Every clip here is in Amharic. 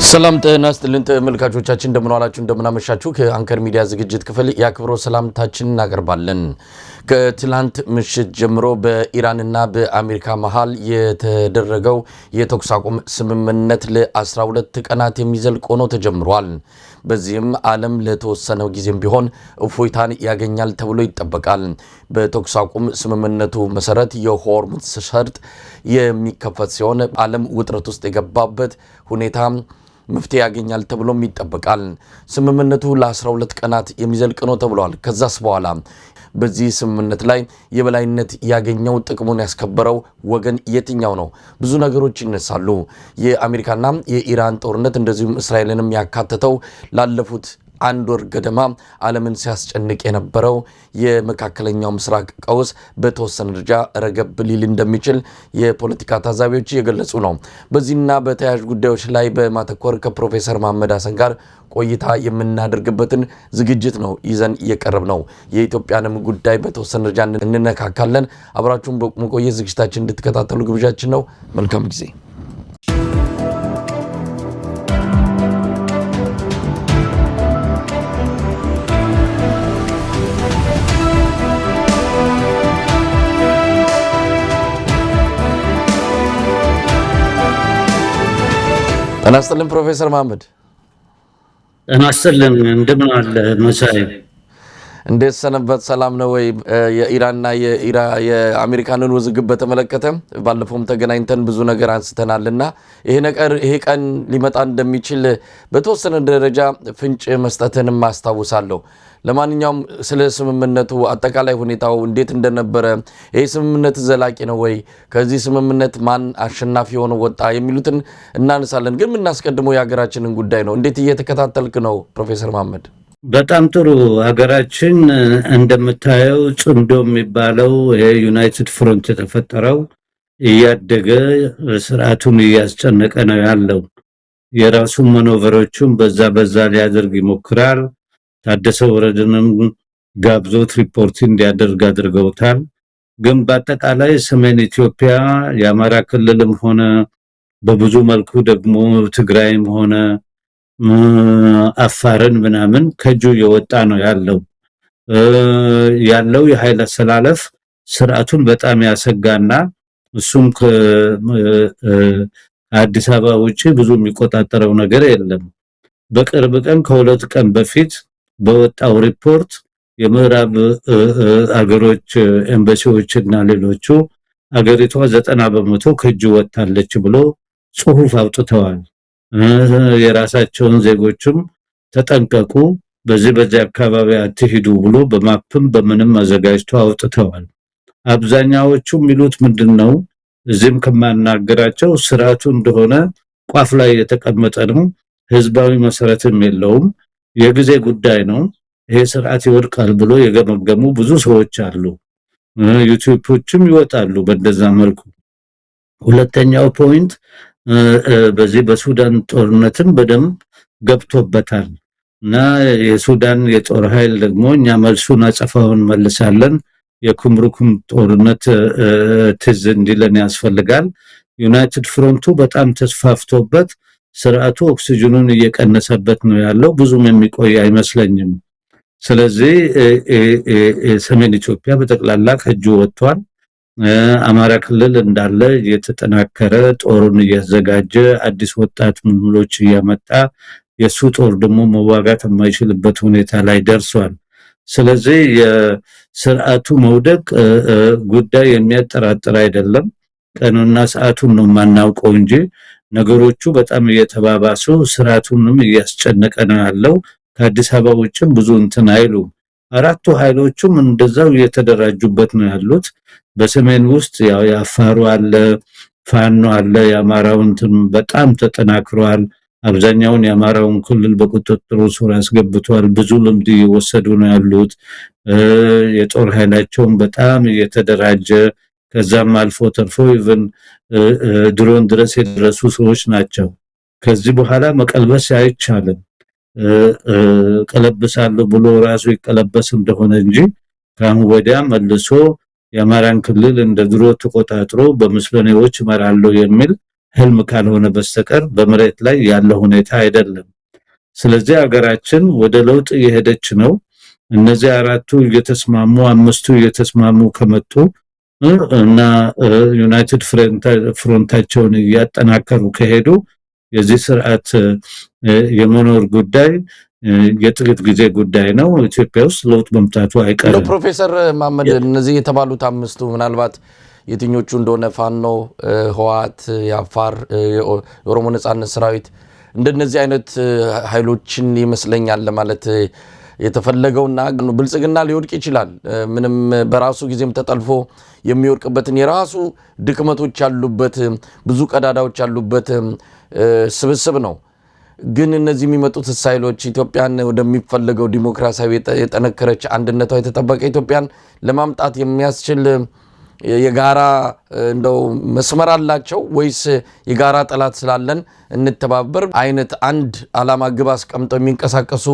ሰላም ጤና ይስጥልን ተመልካቾቻችን እንደምን ዋላችሁ እንደምን አመሻችሁ ከአንከር ሚዲያ ዝግጅት ክፍል ያክብሮ ሰላምታችንን እናቀርባለን። ከትላንት ምሽት ጀምሮ በኢራንና በአሜሪካ መሃል የተደረገው የተኩስ አቁም ስምምነት ለ12 ቀናት የሚዘልቅ ሆኖ ተጀምሯል። በዚህም ዓለም ለተወሰነው ጊዜም ቢሆን እፎይታን ያገኛል ተብሎ ይጠበቃል። በተኩስ አቁም ስምምነቱ መሰረት የሆርሙዝ ሰርጥ የሚከፈት ሲሆን ዓለም ውጥረት ውስጥ የገባበት ሁኔታ መፍትሄ ያገኛል ተብሎም ይጠበቃል። ስምምነቱ ለ12 ቀናት የሚዘልቅ ነው ተብሏል። ከዛስ በኋላ በዚህ ስምምነት ላይ የበላይነት ያገኘው ጥቅሙን ያስከበረው ወገን የትኛው ነው? ብዙ ነገሮች ይነሳሉ። የአሜሪካና የኢራን ጦርነት እንደዚሁም እስራኤልንም ያካተተው ላለፉት አንድ ወር ገደማ ዓለምን ሲያስጨንቅ የነበረው የመካከለኛው ምስራቅ ቀውስ በተወሰነ ደረጃ ረገብ ሊል እንደሚችል የፖለቲካ ታዛቢዎች እየገለጹ ነው። በዚህና በተያያዥ ጉዳዮች ላይ በማተኮር ከፕሮፌሰር መሐመድ ሐሰን ጋር ቆይታ የምናደርግበትን ዝግጅት ነው ይዘን እየቀረብ ነው። የኢትዮጵያንም ጉዳይ በተወሰነ ደረጃ እንነካካለን። አብራችሁን በመቆየት ዝግጅታችን እንድትከታተሉ ግብዣችን ነው። መልካም ጊዜ። ጤና ይስጥልን ፕሮፌሰር መሐመድ። ጤና ይስጥልን። እንደምን አለ መሳይ? እንዴት ሰነበት? ሰላም ነው ወይ? የኢራንና የአሜሪካንን ውዝግብ በተመለከተ ባለፈውም ተገናኝተን ብዙ ነገር አንስተናልና ይሄ ቀን ሊመጣ እንደሚችል በተወሰነ ደረጃ ፍንጭ መስጠትንም አስታውሳለሁ። ለማንኛውም ስለ ስምምነቱ አጠቃላይ ሁኔታው እንዴት እንደነበረ፣ ይህ ስምምነት ዘላቂ ነው ወይ፣ ከዚህ ስምምነት ማን አሸናፊ ሆኖ ወጣ የሚሉትን እናነሳለን። ግን የምናስቀድመው የሀገራችንን ጉዳይ ነው። እንዴት እየተከታተልክ ነው ፕሮፌሰር መሐመድ? በጣም ጥሩ። ሀገራችን እንደምታየው ጽምዶ የሚባለው የዩናይትድ ፍሮንት የተፈጠረው እያደገ ስርዓቱን እያስጨነቀ ነው ያለው። የራሱን ማኖቨሮቹን በዛ ሊያደርግ ይሞክራል። ታደሰ ወረደንም ጋብዞት ሪፖርት እንዲያደርግ አድርገውታል። ግን በአጠቃላይ ሰሜን ኢትዮጵያ የአማራ ክልልም ሆነ በብዙ መልኩ ደግሞ ትግራይም ሆነ አፋርን ምናምን ከጁ የወጣ ነው ያለው የኃይል አሰላለፍ ስርዓቱን በጣም ያሰጋና እሱም ከአዲስ አበባ ውጪ ብዙ የሚቆጣጠረው ነገር የለም። በቅርብ ቀን ከሁለት ቀን በፊት በወጣው ሪፖርት የምዕራብ አገሮች ኤምባሲዎችና ሌሎቹ አገሪቷ 90% ከጁ ወጣለች ብሎ ጽሁፍ አውጥተዋል። የራሳቸውን ዜጎችም ተጠንቀቁ፣ በዚህ አካባቢ አትሂዱ ብሎ በማፕም በምንም አዘጋጅተው አውጥተዋል። አብዛኛዎቹ የሚሉት ምንድነው? እዚህም ከማናገራቸው ስርዓቱ እንደሆነ ቋፍ ላይ የተቀመጠ ነው። ህዝባዊ መሰረትም የለውም። የጊዜ ጉዳይ ነው። ይሄ ስርዓት ይወድቃል ብሎ የገመገሙ ብዙ ሰዎች አሉ። ዩቲዩቦችም ይወጣሉ በእንደዛ መልኩ። ሁለተኛው ፖይንት በዚህ በሱዳን ጦርነትን በደንብ ገብቶበታል እና የሱዳን የጦር ኃይል ደግሞ እኛ መልሱን አጸፋውን መልሳለን፣ የኩምሩኩም ጦርነት ትዝ እንዲለን ያስፈልጋል። ዩናይትድ ፍሮንቱ በጣም ተስፋፍቶበት ስርዓቱ ኦክሲጅኑን እየቀነሰበት ነው ያለው። ብዙም የሚቆይ አይመስለኝም። ስለዚህ ሰሜን ኢትዮጵያ በጠቅላላ ከጁ ወጥቷል። አማራ ክልል እንዳለ የተጠናከረ ጦሩን እያዘጋጀ አዲስ ወጣት ምልምሎች እያመጣ የሱ ጦር ደግሞ መዋጋት የማይችልበት ሁኔታ ላይ ደርሷል። ስለዚህ የስርዓቱ መውደቅ ጉዳይ የሚያጠራጥር አይደለም። ቀኑና ሰዓቱን ነው የማናውቀው እንጂ ነገሮቹ በጣም እየተባባሱ ስርዓቱንም እያስጨነቀ ነው ያለው። ከአዲስ አበባ ውጭም ብዙ እንትን አይሉም። አራቱ ኃይሎቹም እንደዛው እየተደራጁበት ነው ያሉት። በሰሜን ውስጥ ያው የአፋሩ አለ፣ ፋኖ አለ፣ የአማራው እንትን በጣም ተጠናክሯል። አብዛኛውን የአማራውን ክልል በቁጥጥሩ ስር አስገብቷል። ብዙ ልምድ እየወሰዱ ነው ያሉት። የጦር ኃይላቸውን በጣም እየተደራጀ ከዛም አልፎ ተርፎ ኢቭን ድሮን ድረስ የደረሱ ሰዎች ናቸው። ከዚህ በኋላ መቀልበስ አይቻልም። ቀለብሳለሁ ብሎ ራሱ ይቀለበስ እንደሆነ እንጂ ካሁን ወዲያ መልሶ የአማራን ክልል እንደ ድሮ ተቆጣጥሮ በመስለኔዎች መራለው የሚል ህልም ካልሆነ በስተቀር በመሬት ላይ ያለ ሁኔታ አይደለም። ስለዚህ ሀገራችን ወደ ለውጥ እየሄደች ነው። እነዚህ አራቱ እየተስማሙ አምስቱ እየተስማሙ ከመጡ እና ዩናይትድ ፍሮንታቸውን እያጠናከሩ ከሄዱ የዚህ ስርዓት የመኖር ጉዳይ የጥቂት ጊዜ ጉዳይ ነው። ኢትዮጵያ ውስጥ ለውጥ መምጣቱ አይቀርም። ፕሮፌሰር መሐመድ እነዚህ የተባሉት አምስቱ ምናልባት የትኞቹ እንደሆነ ፋኖ፣ ህወሓት፣ የአፋር የኦሮሞ ነጻነት ሰራዊት እንደነዚህ አይነት ኃይሎችን ይመስለኛል ለማለት የተፈለገውና ብልጽግና ሊወድቅ ይችላል። ምንም በራሱ ጊዜም ተጠልፎ የሚወድቅበትን የራሱ ድክመቶች ያሉበት ብዙ ቀዳዳዎች ያሉበት ስብስብ ነው። ግን እነዚህ የሚመጡት ኃይሎች ኢትዮጵያን ወደሚፈልገው ዲሞክራሲያዊ የጠነከረች አንድነቷ የተጠበቀ ኢትዮጵያን ለማምጣት የሚያስችል የጋራ እንደው መስመር አላቸው ወይስ የጋራ ጠላት ስላለን እንተባበር አይነት አንድ ዓላማ ግብ አስቀምጠው የሚንቀሳቀሱ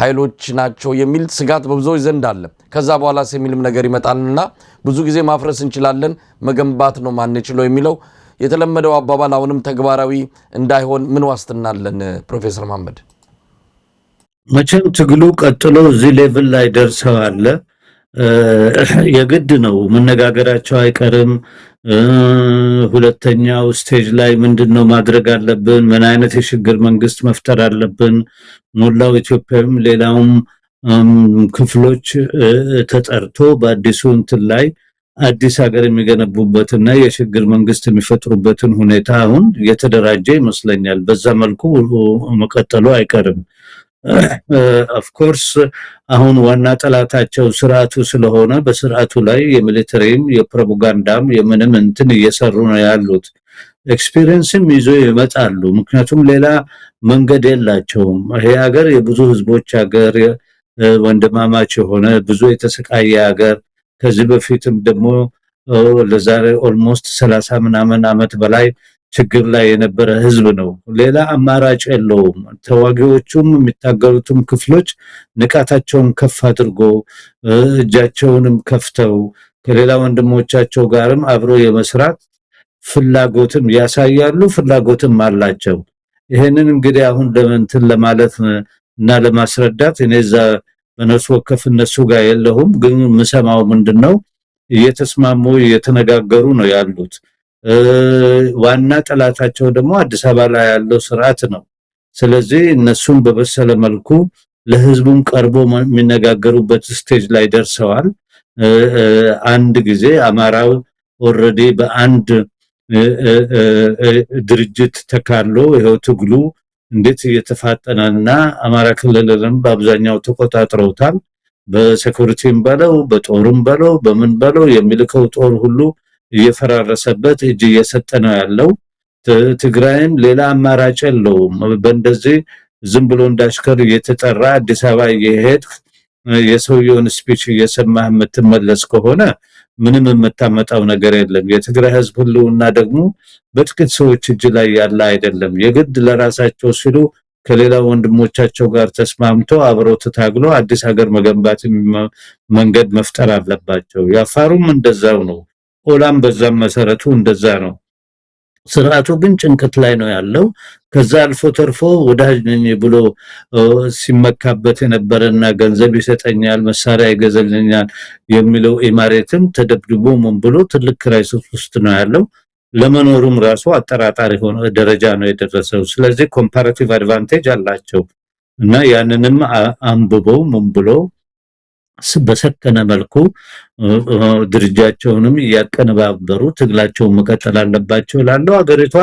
ኃይሎች ናቸው የሚል ስጋት በብዙዎች ዘንድ አለ። ከዛ በኋላስ የሚልም ነገር ይመጣልና ብዙ ጊዜ ማፍረስ እንችላለን መገንባት ነው ማንችለው የሚለው የተለመደው አባባል አሁንም ተግባራዊ እንዳይሆን ምን ዋስትና አለን? ፕሮፌሰር መሐመድ መቼም ትግሉ ቀጥሎ እዚህ ሌቭል ላይ ደርሰዋል። የግድ ነው መነጋገራቸው አይቀርም። ሁለተኛው ስቴጅ ላይ ምንድነው ማድረግ አለብን? ምን አይነት የሽግግር መንግስት መፍጠር አለብን? ሞላው ኢትዮጵያም ሌላውም ክፍሎች ተጠርቶ በአዲሱ እንትን ላይ አዲስ ሀገር የሚገነቡበትና የሽግግር መንግስት የሚፈጥሩበትን ሁኔታ አሁን የተደራጀ ይመስለኛል። በዛ መልኩ መቀጠሉ አይቀርም። ኦፍ ኮርስ አሁን ዋና ጠላታቸው ስርዓቱ ስለሆነ በስርዓቱ ላይ የሚሊተሪም የፕሮፓጋንዳም የምንም እንትን እየሰሩ ነው ያሉት። ኤክስፒሪየንስም ይዞ ይመጣሉ። ምክንያቱም ሌላ መንገድ የላቸውም። ይሄ ሀገር የብዙ ህዝቦች ሀገር፣ ወንድማማች የሆነ ብዙ የተሰቃየ ሀገር፣ ከዚህ በፊትም ደግሞ ለዛሬ ኦልሞስት 30 ምናምን ዓመት በላይ ችግር ላይ የነበረ ህዝብ ነው። ሌላ አማራጭ የለውም። ተዋጊዎቹም የሚታገሉትም ክፍሎች ንቃታቸውን ከፍ አድርጎ እጃቸውንም ከፍተው ከሌላ ወንድሞቻቸው ጋርም አብሮ የመስራት ፍላጎትም ያሳያሉ፣ ፍላጎትም አላቸው። ይሄንን እንግዲህ አሁን ለምንትን ለማለት እና ለማስረዳት እኔዛ በነሱ ወከፍ እነሱ ጋር የለሁም። ግን ምሰማው ምንድነው እየተስማሙ እየተነጋገሩ ነው ያሉት። ዋና ጠላታቸው ደግሞ አዲስ አበባ ላይ ያለው ስርዓት ነው። ስለዚህ እነሱም በበሰለ መልኩ ለህዝቡም ቀርቦ የሚነጋገሩበት ስቴጅ ላይ ደርሰዋል። አንድ ጊዜ አማራው ኦሬዲ በአንድ ድርጅት ተካሎ ይሄው ትግሉ እንዴት እየተፋጠነና አማራ ክልልንም በአብዛኛው ተቆጣጥረውታል። በሴኩሪቲም በለው በጦርም በለው በምን በለው የሚልከው ጦር ሁሉ እየፈራረሰበት እጅ እየሰጠ ነው ያለው። ትግራይም ሌላ አማራጭ የለውም። በእንደዚህ ዝም ብሎ እንዳሽከር እየተጠራ አዲስ አበባ እየሄድ የሰውየውን ስፒች እየሰማህ የምትመለስ ከሆነ ምንም የምታመጣው ነገር የለም። የትግራይ ህዝብ ሁሉና ደግሞ በጥቂት ሰዎች እጅ ላይ ያለ አይደለም። የግድ ለራሳቸው ሲሉ ከሌላ ወንድሞቻቸው ጋር ተስማምተው አብረው ተታግለው አዲስ ሀገር መገንባት መንገድ መፍጠር አለባቸው። ያፋሩም እንደዛው ነው። ኦላም በዛም መሰረቱ እንደዛ ነው። ስርዓቱ ግን ጭንቀት ላይ ነው ያለው። ከዛ አልፎ ተርፎ ወዳጅ ነኝ ብሎ ሲመካበት የነበረና ገንዘብ ይሰጠኛል መሳሪያ ይገዛልኛል የሚለው ኢማሬትም ተደብድቦ ምን ብሎ ትልቅ ክራይሲስ ውስጥ ነው ያለው። ለመኖሩም ራሱ አጠራጣሪ ሆነ ደረጃ ነው የደረሰው። ስለዚህ ኮምፓራቲቭ አድቫንቴጅ አላቸው እና ያንንም አንብበው ምን ብሎ በሰከነ መልኩ ድርጃቸውንም ያቀነባበሩ ትግላቸውን መቀጠል አለባቸው። ላለው ሀገሪቷ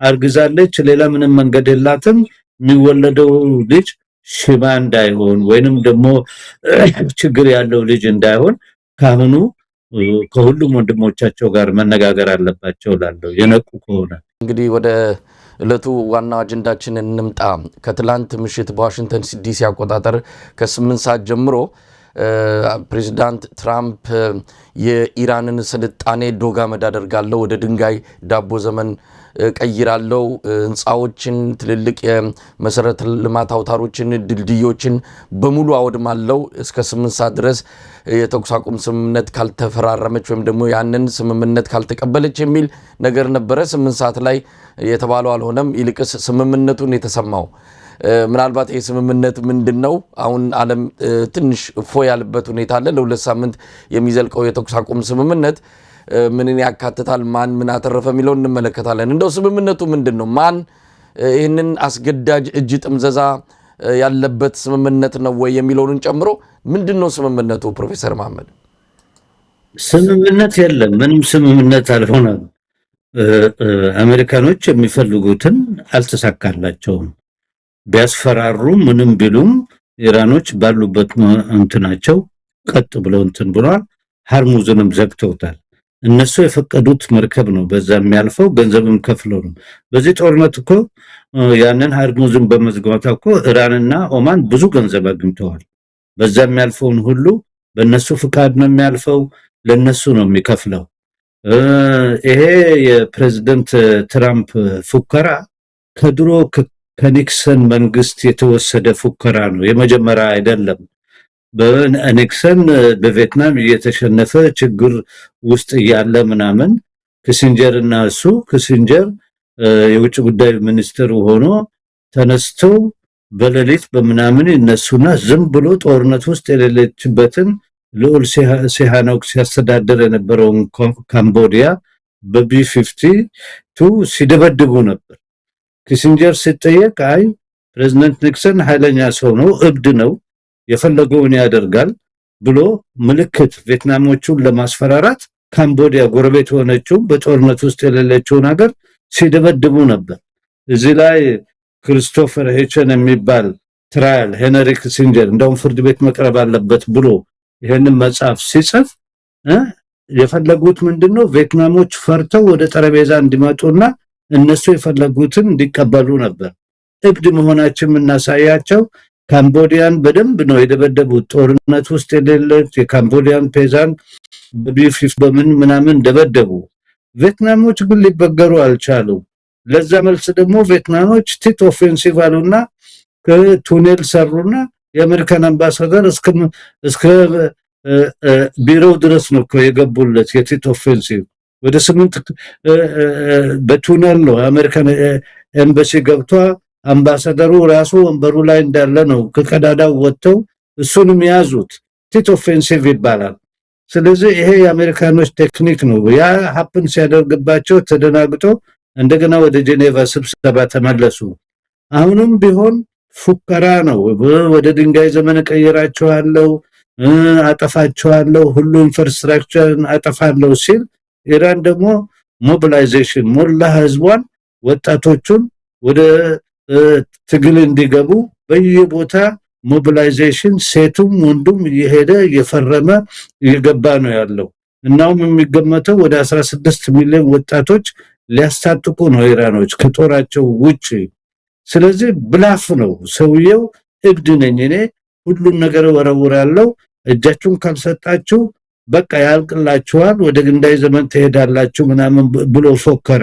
አርግዛለች፣ ሌላ ምንም መንገድ የላትም። የሚወለደው ልጅ ሽባ እንዳይሆን ወይንም ደግሞ ችግር ያለው ልጅ እንዳይሆን ካሁኑ ከሁሉም ወንድሞቻቸው ጋር መነጋገር አለባቸው ላለው የነቁ ከሆነ። እንግዲህ ወደ እለቱ ዋና አጀንዳችን እንምጣ። ከትላንት ምሽት በዋሽንግተን ዲሲ አቆጣጠር ከ8 ሰዓት ጀምሮ ፕሬዚዳንት ትራምፕ የኢራንን ስልጣኔ ዶግ አመድ አደርጋለሁ፣ ወደ ድንጋይ ዳቦ ዘመን ቀይራለው ህንጻዎችን ትልልቅ የመሰረተ ልማት አውታሮችን ድልድዮችን በሙሉ አወድማለው እስከ 8 ሰዓት ድረስ የተኩስ አቁም ስምምነት ካልተፈራረመች ወይም ደግሞ ያንን ስምምነት ካልተቀበለች የሚል ነገር ነበረ። 8 ሰዓት ላይ የተባለው አልሆነም። ይልቅስ ስምምነቱን የተሰማው ምናልባት ይህ ስምምነት ምንድነው? አሁን ዓለም ትንሽ እፎ ያለበት ሁኔታ አለ። ለ2 ሳምንት የሚዘልቀው የተኩስ አቁም ስምምነት ምንን ያካትታል? ማን ምን አተረፈ የሚለውን እንመለከታለን። እንደው ስምምነቱ ምንድነው? ማን ይህንን አስገዳጅ እጅ ጥምዘዛ ያለበት ስምምነት ነው ወይ የሚለውን ጨምሮ ምንድነው ስምምነቱ? ፕሮፌሰር መሐመድ ስምምነት የለም። ምንም ስምምነት አልሆነም። አሜሪካኖች የሚፈልጉትን አልተሳካላቸውም። ቢያስፈራሩ ምንም ቢሉም ኢራኖች ባሉበት እንትናቸው ቀጥ ብለው እንትን ብለዋል። ሃርሙዝንም ዘግተውታል። እነሱ የፈቀዱት መርከብ ነው በዛ የሚያልፈው፣ ገንዘብም ከፍለው ነው። በዚህ ጦርነት እኮ ያንን ሃርሙዝን በመዝጋቷ እኮ ኢራንና ኦማን ብዙ ገንዘብ አግኝተዋል። በዛ የሚያልፈውን ሁሉ በእነሱ ፍቃድ ነው የሚያልፈው፣ ለነሱ ነው የሚከፍለው። ይሄ የፕሬዝዳንት ትራምፕ ፉከራ ከድሮ ከኒክሰን መንግስት የተወሰደ ፉከራ ነው፣ የመጀመሪያ አይደለም። በኒክሰን በቪየትናም እየተሸነፈ ችግር ውስጥ ያለ ምናምን ኪሲንጀር እና እሱ ኪሲንጀር የውጭ ጉዳይ ሚኒስትር ሆኖ ተነስተው በሌሊት በምናምን እነሱና ዝም ብሎ ጦርነት ውስጥ የሌለችበትን ልዑል ሲሃኖክ ሲያስተዳድር የነበረውን ካምቦዲያ በቢ52 ሲደበድቡ ነበር። ኪሲንጀር ሲጠየቅ አይ ፕሬዝዳንት ኒክሰን ኃይለኛ ሰው ነው፣ እብድ ነው፣ የፈለገውን ያደርጋል ብሎ ምልክት ቪየትናሞቹን ለማስፈራራት ካምቦዲያ ጎረቤት ሆነችው በጦርነት ውስጥ የሌለችውን ሀገር ሲደበድቡ ነበር። እዚህ ላይ ክሪስቶፈር ሄቸን የሚባል ትራያል ሄነሪ ኪሲንጀር እንደውም ፍርድ ቤት መቅረብ አለበት ብሎ ይሄንን መጽሐፍ ሲጽፍ የፈለጉት ምንድነው? ቪየትናሞች ፈርተው ወደ ጠረጴዛ እንዲመጡና እነሱ የፈለጉትን እንዲቀበሉ ነበር። እብድ መሆናችን እናሳያቸው። ካምቦዲያን በደንብ ነው የደበደቡት። ጦርነት ውስጥ የሌለች የካምቦዲያን ፔዛን በቢፊፍ በምን ምናምን ደበደቡ። ቪየትናሞች ግን ሊበገሩ አልቻሉም። ለዛ መልስ ደግሞ ቪየትናሞች ቲት ኦፌንሲቭ አሉና ከቱኔል ሰሩና የአሜሪካን አምባሳደር እስከ ቢሮው ድረስ ነው የገቡለት። የቲት ኦፌንሲቭ ወደ 8 በቱኔል ነው አሜሪካን ኤምባሲ ገብቷ አምባሳደሩ ራሱ ወንበሩ ላይ እንዳለ ነው ከቀዳዳው ወጥተው እሱንም ያዙት። ቲት ኦፌንሲቭ ይባላል። ስለዚህ ይሄ የአሜሪካኖች ቴክኒክ ነው። ያ ሀፕን ሲያደርግባቸው ተደናግጦ እንደገና ወደ ጄኔቫ ስብሰባ ተመለሱ። አሁንም ቢሆን ፉከራ ነው። ወደ ድንጋይ ዘመን ቀይራቸዋለሁ፣ አጠፋቸዋለሁ፣ ሁሉ ኢንፍራስትራክቸርን አጠፋለሁ ሲል ኢራን ደግሞ ሞቢላይዜሽን ሞላ ህዝቧን ወጣቶቹን ወደ ትግል እንዲገቡ በየቦታ ሞቢላይዜሽን ሴቱም ወንዱም እየሄደ እየፈረመ እየገባ ነው ያለው። እናም የሚገመተው ወደ 16 ሚሊዮን ወጣቶች ሊያስታጥቁ ነው ኢራኖች ከጦራቸው ውጪ። ስለዚህ ብላፍ ነው። ሰውየው እብድ ነኝ እኔ ሁሉን ነገር ወረውራለሁ፣ እጃችሁን ካልሰጣችሁ በቃ ያልቅላችኋል፣ ወደ ግንዳይ ዘመን ትሄዳላችሁ ምናምን ብሎ ፎከረ።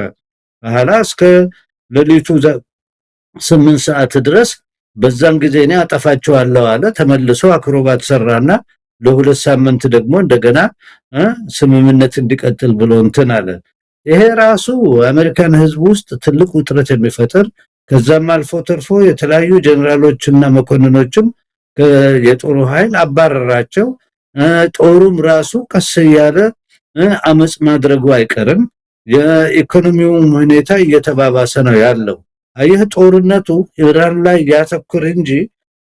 አሃላ እስከ ለሊቱ 8 ሰዓት ድረስ በዛን ጊዜ እኔ አጠፋቸዋለሁ አለ። ተመልሶ አክሮባት ሰራና ለ2 ሳምንት ደግሞ እንደገና ስምምነት እንዲቀጥል ብሎ እንትን አለ። ይሄ ራሱ አሜሪካን ህዝብ ውስጥ ትልቅ ውጥረት የሚፈጥር ከዛም አልፎ ተርፎ የተለያዩ ጀነራሎችና መኮንኖችም የጦሩ ኃይል አባረራቸው። ጦሩም ራሱ ቀስ ያለ አመጽ ማድረጉ አይቀርም። የኢኮኖሚው ሁኔታ እየተባባሰ ነው ያለው። አየህ ጦርነቱ ኢራን ላይ ያተኩር እንጂ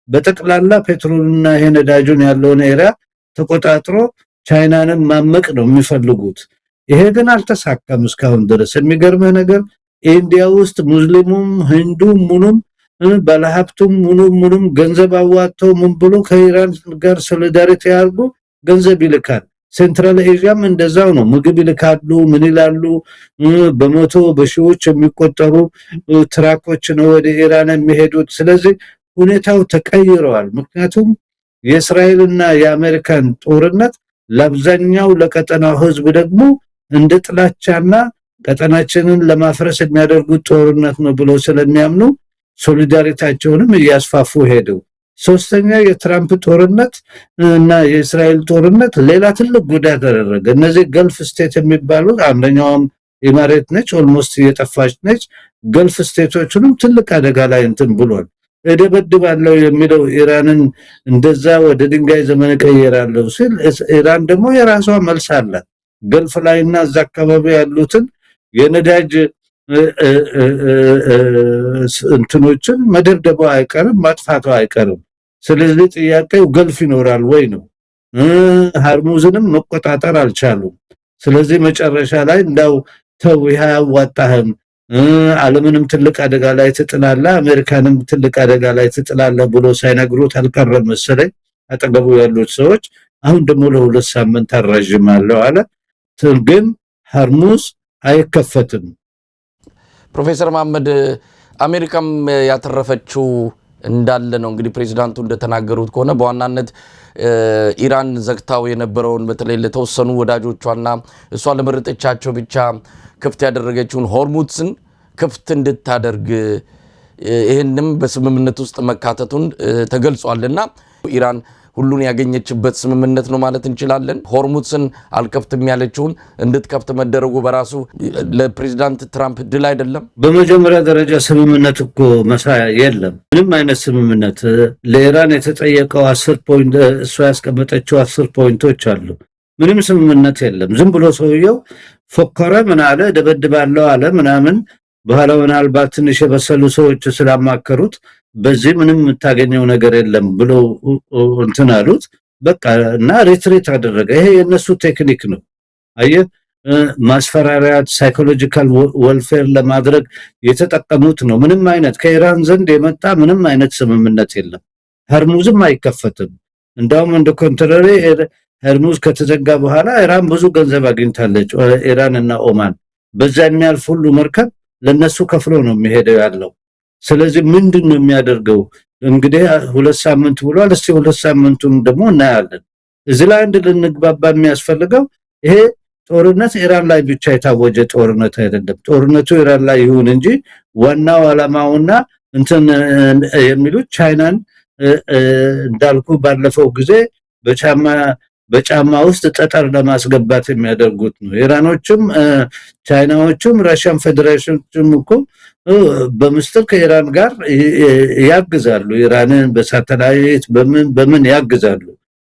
በጠቅላላ ፔትሮልና ነዳጁን ያለውን ኤሪያ ተቆጣጥሮ ቻይናንም ማመቅ ነው የሚፈልጉት። ይሄ ግን አልተሳካም እስካሁን ድረስ። የሚገርመው ነገር ኢንዲያ ውስጥ ሙስሊሙም ህንዱም ሙሉም ባለሀብቱም ሙሉም ገንዘብ አዋጥተው ምን ብሎ ከኢራን ጋር ሶሊዳሪቲ ያርጉ ገንዘብ ይልካል። ሴንትራል ኤዥያም እንደዛው ነው። ምግብ ይልካሉ፣ ምን ይላሉ። በመቶ በሺዎች የሚቆጠሩ ትራኮች ነው ወደ ኢራን የሚሄዱት። ስለዚህ ሁኔታው ተቀይሯል። ምክንያቱም የእስራኤልና የአሜሪካን ጦርነት ለአብዛኛው ለቀጠናው ህዝብ ደግሞ እንደ ጥላቻና ቀጠናችንን ለማፍረስ የሚያደርጉት ጦርነት ነው ብለው ስለሚያምኑ ሶሊዳሪቲያቸውንም እያስፋፉ ሄደው ሶስተኛ የትራምፕ ጦርነት እና የእስራኤል ጦርነት ሌላ ትልቅ ጉዳት አደረገ። እነዚህ ገልፍ ስቴት የሚባሉት አንደኛውም ኢማሬት ነች ኦልሞስት እየጠፋች ነች። ገልፍ ስቴቶችንም ትልቅ አደጋ ላይ እንትን ብሏል። እደበድባለሁ የሚለው ኢራንን እንደዛ ወደ ድንጋይ ዘመን ቀየራለሁ ሲል ኢራን ደግሞ የራሷ መልስ አላት። ገልፍ ላይና እዛ አካባቢ ያሉትን የነዳጅ እንትኖችን መደብደቡ አይቀርም፣ ማጥፋቱ አይቀርም። ስለዚህ ጥያቄው ገልፍ ይኖራል ወይ ነው። ሃርሙዝንም መቆጣጠር አልቻሉም። ስለዚህ መጨረሻ ላይ እንዳው ተው ያዋጣህም ዓለምንም ትልቅ አደጋ ላይ ትጥላላ አሜሪካንም ትልቅ አደጋ ላይ ትጥላላ ብሎ ሳይነግሩት አልቀረም መሰለኝ አጠገቡ ያሉት ሰዎች። አሁን ደግሞ ለሁለት ሳምንት አራጅማለሁ አለ። ግን ሃርሙዝ አይከፈትም። ፕሮፌሰር መሐመድ አሜሪካም ያተረፈችው እንዳለ ነው እንግዲህ ፕሬዝዳንቱ እንደተናገሩት ከሆነ በዋናነት ኢራን ዘግታው የነበረውን በተለይ ለተወሰኑ ወዳጆቿና እሷ ለመረጠቻቸው ብቻ ክፍት ያደረገችውን ሆርሙዝን ክፍት እንድታደርግ ይሄንም በስምምነት ውስጥ መካተቱን ተገልጿልና ኢራን ሁሉን ያገኘችበት ስምምነት ነው ማለት እንችላለን። ሆርሙዝን አልከፍትም ያለችውን እንድትከፍት መደረጉ በራሱ ለፕሬዝዳንት ትራምፕ ድል አይደለም? በመጀመሪያ ደረጃ ስምምነት እኮ መሳያ የለም። ምንም አይነት ስምምነት ለኢራን የተጠየቀው 10 ፖይንት እሷ ያስቀመጠችው 10 ፖይንቶች አሉ። ምንም ስምምነት የለም። ዝም ብሎ ሰውየው ፎከረ፣ ምን አለ፣ ደበድባለሁ አለ ምናምን። በኋላ ምናልባት ትንሽ የበሰሉ ሰዎች ስላማከሩት በዚህ ምንም የምታገኘው ነገር የለም ብሎ እንትን አሉት። በቃ እና ሪትሪት አደረገ። ይሄ የነሱ ቴክኒክ ነው። አየህ፣ ማስፈራሪያ ሳይኮሎጂካል ወልፌር ለማድረግ የተጠቀሙት ነው። ምንም አይነት ከኢራን ዘንድ የመጣ ምንም አይነት ስምምነት የለም። ሃርሙዝም አይከፈትም። እንዳውም እንደ ኮንትራሪ ሃርሙዝ ከተዘጋ በኋላ ኢራን ብዙ ገንዘብ አግኝታለች። ኢራን እና ኦማን በዛ የሚያልፍ ሁሉ መርከብ ለነሱ ከፍሎ ነው የሚሄደው ያለው። ስለዚህ ምንድነው የሚያደርገው? እንግዲህ 2 ሳምንት ብሏል። እስቲ 2 ሳምንቱን ደግሞ እናያለን። እዚህ ላይ አንድ ልንግባባ የሚያስፈልገው ይሄ ጦርነት ኢራን ላይ ብቻ የታወጀ ጦርነት አይደለም። ጦርነቱ ኢራን ላይ ይሁን እንጂ ዋናው ዓላማውና እንትን የሚሉት ቻይናን እንዳልኩ ባለፈው ጊዜ በጫማ ውስጥ ጠጠር ለማስገባት የሚያደርጉት ነው። ኢራኖችም ቻይናዎችም ራሽያን ፌደሬሽንም እኮ በምስጢር ከኢራን ጋር ያግዛሉ። ኢራንን በሳተላይት በምን ያግዛሉ።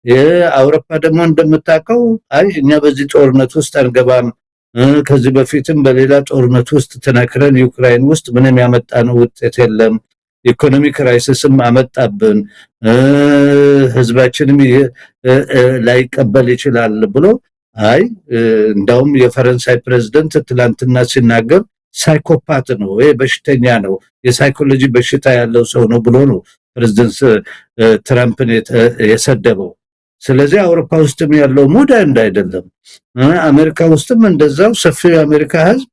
የአውሮፓ ደግሞ እንደምታውቀው አይ እኛ በዚህ ጦርነት ውስጥ አንገባም፣ ከዚህ በፊትም በሌላ ጦርነት ውስጥ ተነክረን ዩክራይን ውስጥ ምንም ያመጣነው ውጤት የለም፣ ኢኮኖሚ ክራይሲስም አመጣብን፣ ህዝባችንም ላይቀበል ይችላል ብሎ አይ እንዳውም የፈረንሳይ ፕሬዝዳንት ትላንትና ሲናገር ሳይኮፓት ነው፣ ይሄ በሽተኛ ነው፣ የሳይኮሎጂ በሽታ ያለው ሰው ነው ብሎ ነው ፕሬዝዳንት ትራምፕን የሰደበው። ስለዚህ አውሮፓ ውስጥም ያለው ሙድ አይደለም። አሜሪካ ውስጥም እንደዛው ሰፊው የአሜሪካ ህዝብ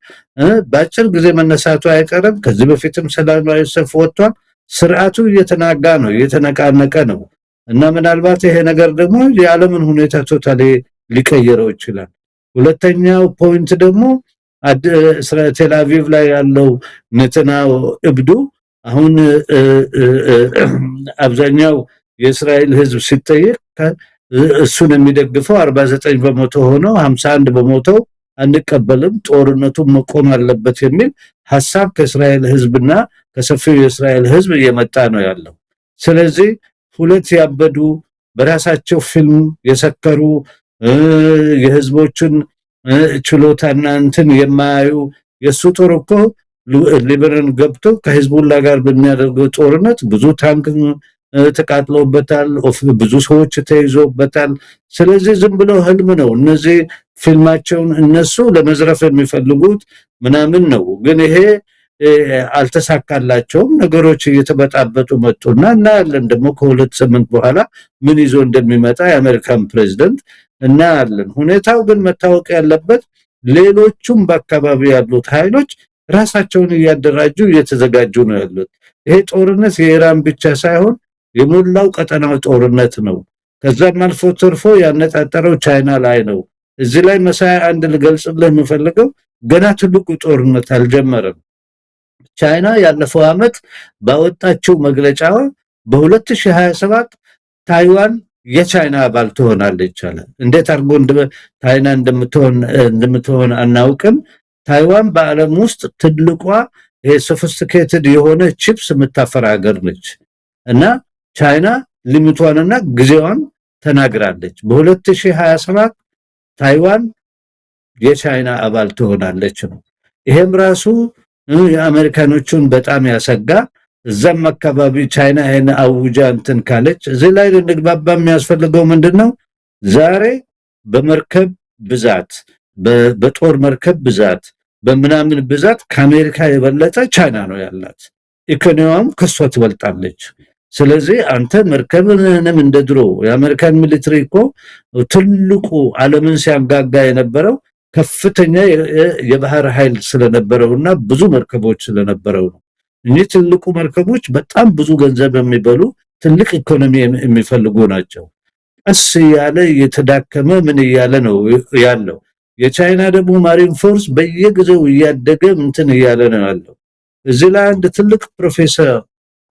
በአጭር ጊዜ መነሳቱ አይቀርም። ከዚህ በፊትም ሰላማዊ ሰልፍ ወጥቷል። ስርዓቱ እየተናጋ ነው፣ እየተነቃነቀ ነው እና ምናልባት ይሄ ነገር ደግሞ የዓለምን ሁኔታ ቶታሊ ሊቀየረው ይችላል። ሁለተኛው ፖይንት ደግሞ ቴል አቪቭ ላይ ያለው ኔታንያሁ እብዱ አሁን አብዛኛው የእስራኤል ህዝብ ሲጠየቅ እሱን የሚደግፈው 49% ሆኖ 51% አንቀበልም፣ ጦርነቱ መቆም አለበት የሚል ሐሳብ ከእስራኤል ህዝብና ከሰፊው የእስራኤል ህዝብ እየመጣ ነው ያለው። ስለዚህ ሁለት ያበዱ በራሳቸው ፊልም የሰከሩ የህዝቦችን ችሎታና እንትን የማያዩ የሱ ጦር እኮ ሊበረን ገብቶ ከህዝቡላ ጋር በሚያደርገው ጦርነት ብዙ ታንክ ተቃጥሎበታል፣ ብዙ ሰዎች ተይዞበታል። ስለዚህ ዝም ብሎ ህልም ነው። እነዚህ ፊልማቸውን እነሱ ለመዝረፍ የሚፈልጉት ምናምን ነው። ግን ይሄ አልተሳካላቸውም። ነገሮች እየተበጣበጡ መጡና እናያለን ደግሞ ከ2 ሳምንት በኋላ ምን ይዞ እንደሚመጣ የአሜሪካን ፕሬዝዳንት እናያለን። ሁኔታው ግን መታወቅ ያለበት ሌሎቹም በአካባቢ ያሉት ኃይሎች ራሳቸውን እያደራጁ እየተዘጋጁ ነው ያሉት። ይሄ ጦርነት የኢራን ብቻ ሳይሆን የሞላው ቀጠናው ጦርነት ነው። ከዛም አልፎ ተርፎ ያነጣጠረው ቻይና ላይ ነው። እዚህ ላይ መሳይ አንድ ልገልጽልህ የምፈልገው ገና ትልቁ ጦርነት አልጀመረም። ቻይና ያለፈው ዓመት ባወጣችው መግለጫ በ2027 ታይዋን የቻይና አባል ትሆናለች አለ። እንዴት አድርጎ ቻይና እንደምትሆን አናውቅም። ታይዋን በዓለም ውስጥ ትልቋ ሶፊስቲኬትድ የሆነ ቺፕስ የምታፈራ ሀገር ነች እና ቻይና ሊሚቷንና ጊዜዋን ተናግራለች። በ2027 ታይዋን የቻይና አባል ትሆናለች ነው። ይሄም ራሱ የአሜሪካኖቹን በጣም ያሰጋ። እዛም አካባቢ ቻይና ይሄን አውጃ እንትን ካለች እዚህ ላይ ልንግባባ የሚያስፈልገው ምንድነው? ዛሬ በመርከብ ብዛት በጦር መርከብ ብዛት በምናምን ብዛት ከአሜሪካ የበለጠ ቻይና ነው ያላት። ኢኮኖሚዋም ከሷ ትበልጣለች። ስለዚህ አንተ መርከብንም እንደድሮ የአሜሪካን ሚሊተሪ እኮ ትልቁ ዓለምን ሲያንጋጋ የነበረው ከፍተኛ የባህር ኃይል ስለነበረውና ብዙ መርከቦች ስለነበረው ነው። እኚህ ትልቁ መርከቦች በጣም ብዙ ገንዘብ የሚበሉ ትልቅ ኢኮኖሚ የሚፈልጉ ናቸው። ቀስ ያለ የተዳከመ ምን እያለ ነው ያለው። የቻይና ደግሞ ማሪን ፎርስ በየጊዜው እያደገ እንትን እያለ ነው ያለው። እዚህ ላይ አንድ ትልቅ ፕሮፌሰር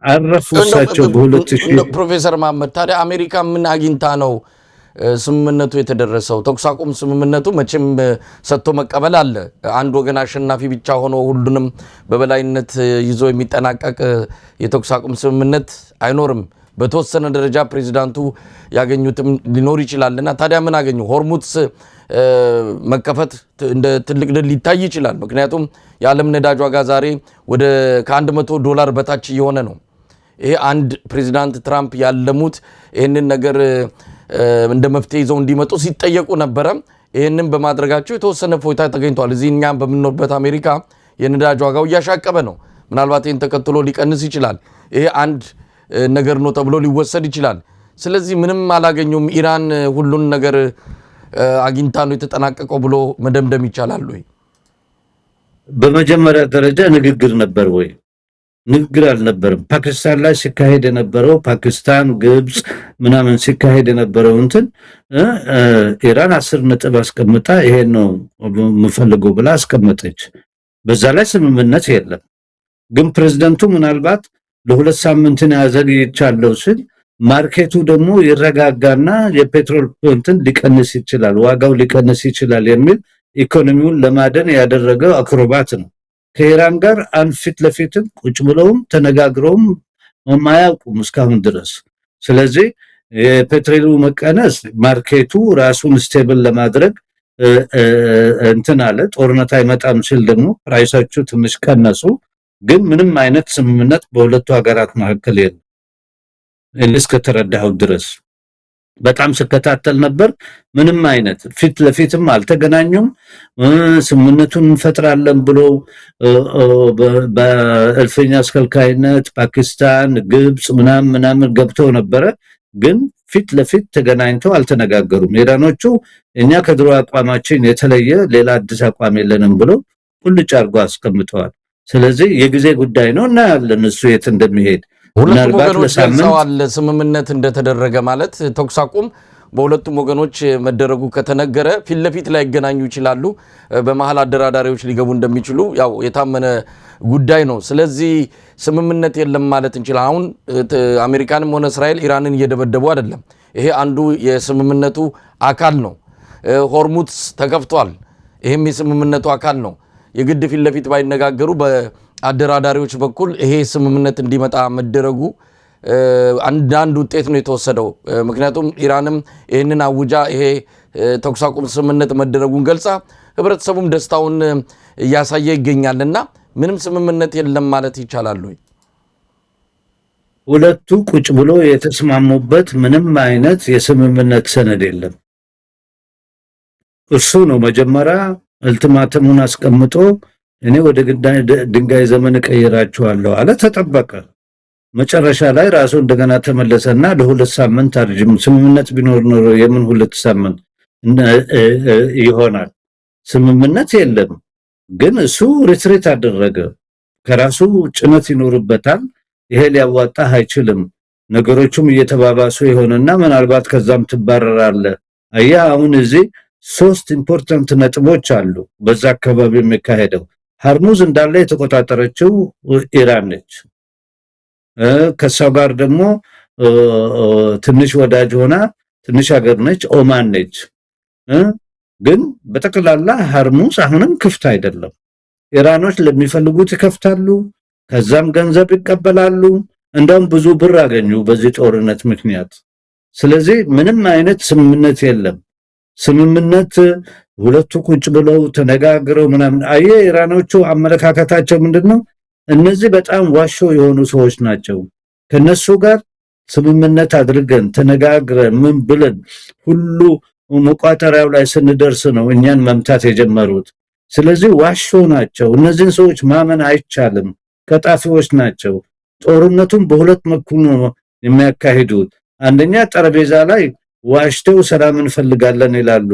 አረፉ እሳቸው በ2000 ፕሮፌሰር መሐመድ ታዲያ አሜሪካ ምን አግኝታ ነው ስምምነቱ የተደረሰው? ተኩስ አቁም ስምምነቱ መቼም ሰጥቶ መቀበል አለ። አንድ ወገን አሸናፊ ብቻ ሆኖ ሁሉንም በበላይነት ይዞ የሚጠናቀቅ የተኩስ አቁም ስምምነት አይኖርም። በተወሰነ ደረጃ ፕሬዚዳንቱ ያገኙትም ሊኖር ይችላልና ታዲያ ምን አገኙ? ሆርሙዝ መከፈት እንደ ትልቅ ድል ሊታይ ይችላል። ምክንያቱም የዓለም ነዳጅ ዋጋ ዛሬ ወደ $100 በታች እየሆነ ነው። ይሄ አንድ ፕሬዚዳንት ትራምፕ ያለሙት ይህንን ነገር እንደ መፍትሄ ይዘው እንዲመጡ ሲጠየቁ ነበረ። ይህንን በማድረጋቸው የተወሰነ ፎይታ ተገኝቷል። እዚህ እኛም በምንኖርበት አሜሪካ የነዳጅ ዋጋው እያሻቀበ ነው። ምናልባት ይህን ተከትሎ ሊቀንስ ይችላል። ይሄ አንድ ነገር ነው ተብሎ ሊወሰድ ይችላል። ስለዚህ ምንም አላገኙም፣ ኢራን ሁሉን ነገር አግኝታ ነው የተጠናቀቀው ብሎ መደምደም ይቻላል ወይ? በመጀመሪያ ደረጃ ንግግር ነበር ወይ? ንግግር አልነበረም። ፓኪስታን ላይ ሲካሄድ የነበረው ፓኪስታን፣ ግብጽ ምናምን ሲካሄድ የነበረው እንትን ኢራን 10 ነጥብ አስቀምጣ ይሄን ነው የምፈልገው ብላ አስቀመጠች። በዛ ላይ ስምምነት የለም። ግን ፕሬዝዳንቱ ምናልባት ለሁለት ሳምንትን ያዘግይቻለሁ ሲል ማርኬቱ ደግሞ ይረጋጋና የፔትሮል እንትን ሊቀንስ ይችላል፣ ዋጋው ሊቀንስ ይችላል የሚል ኢኮኖሚውን ለማደን ያደረገው አክሮባት ነው። ከኢራን ጋር አንፊት ለፊትም ቁጭ ብለውም ተነጋግረውም ማያውቁም እስካሁን ድረስ። ስለዚህ የፔትሮሉ መቀነስ ማርኬቱ ራሱን ስቴብል ለማድረግ እንትን አለ። ጦርነት አይመጣም ሲል ደግሞ ፕራይሶቹ ትንሽ ቀነሱ። ግን ምንም አይነት ስምምነት በሁለቱ ሀገራት መካከል የለም እስከተረዳኸው ድረስ። በጣም ስከታተል ነበር። ምንም አይነት ፊት ለፊትም አልተገናኙም። ስምምነቱን እንፈጥራለን ብሎ በእልፍኛ አስከልካይነት ፓኪስታን፣ ግብጽ ምናምን ገብተው ነበረ። ግን ፊት ለፊት ተገናኝተው አልተነጋገሩም። ኢራኖቹ እኛ ከድሮ አቋማችን የተለየ ሌላ አዲስ አቋም የለንም ብሎ ቁልጭ አድርጎ አስቀምጠዋል። ስለዚህ የጊዜ ጉዳይ ነው እና ያለን እሱ የት እንደሚሄድ ሁለቱም ወገኖች ገልጸዋል። ስምምነት እንደተደረገ ማለት ተኩስ አቁም በሁለቱም ወገኖች መደረጉ ከተነገረ ፊት ለፊት ላይ ይገናኙ ይችላሉ። በመሃል አደራዳሪዎች ሊገቡ እንደሚችሉ ያው የታመነ ጉዳይ ነው። ስለዚህ ስምምነት የለም ማለት እንችላለን። አሁን አሜሪካንም ሆነ እስራኤል ኢራንን እየደበደቡ አይደለም። ይሄ አንዱ የስምምነቱ አካል ነው። ሆርሙዝ ተከፍቷል። ይሄም የስምምነቱ አካል ነው። የግድ ፊት ለፊት ባይነጋገሩ በአደራዳሪዎች በኩል ይሄ ስምምነት እንዲመጣ መደረጉ አንድ ውጤት ነው የተወሰደው። ምክንያቱም ኢራንም ይህንን አውጃ ይሄ ተኩስ አቁም ስምምነት መደረጉን ገልጻ ህብረተሰቡም ደስታውን እያሳየ ይገኛልና ምንም ስምምነት የለም ማለት ይቻላል ወይ? ሁለቱ ቁጭ ብሎ የተስማሙበት ምንም አይነት የስምምነት ሰነድ የለም። እሱ ነው መጀመሪያ አልቲማተሙን አስቀምጦ እኔ ወደ ድንጋይ ዘመን ቀይራቸዋለሁ አለ። ተጠበቀ። መጨረሻ ላይ ራሱ እንደገና ተመለሰና ለሁለት ሳምንት አርጅም ስምምነት ቢኖር ኖሮ የምን ሁለት ሳምንት ይሆናል? ስምምነት የለም። ግን እሱ ሪትሪት አደረገ። ከራሱ ጭነት ይኖርበታል። ይሄ ሊያዋጣ አይችልም። ነገሮቹም እየተባባሱ ይሆንና ምናልባት ከዛም ትባረራለ። አያ አሁን እዚህ ሶስት ኢምፖርታንት ነጥቦች አሉ በዛ አካባቢ የሚካሄደው። ሆርሙዝ እንዳለ የተቆጣጠረችው ኢራን ነች። ከሷ ጋር ደግሞ ትንሽ ወዳጅ ሆና ትንሽ ሀገር ነች ኦማን ነች። ግን በጠቅላላ ሆርሙዝ አሁንም ክፍት አይደለም። ኢራኖች ለሚፈልጉት ይከፍታሉ፣ ከዛም ገንዘብ ይቀበላሉ። እንደውም ብዙ ብር አገኙ በዚህ ጦርነት ምክንያት። ስለዚህ ምንም አይነት ስምምነት የለም። ስምምነት ሁለቱ ቁጭ ብለው ተነጋግረው ምናምን ኢራኖቹ አመለካከታቸው ምንድነው? እነዚህ በጣም ዋሾ የሆኑ ሰዎች ናቸው። ከነሱ ጋር ስምምነት አድርገን ተነጋግረን ምን ብለን ሁሉ መቋጠሪያው ላይ ስንደርስ ነው እኛን መምታት የጀመሩት። ስለዚህ ዋሾ ናቸው። እነዚህን ሰዎች ማመን አይቻልም። ቀጣፊዎች ናቸው። ጦርነቱን በሁለት መልኩ ነው የሚያካሂዱት። አንደኛ ጠረጴዛ ላይ ዋሽተው ሰላም እንፈልጋለን ይላሉ።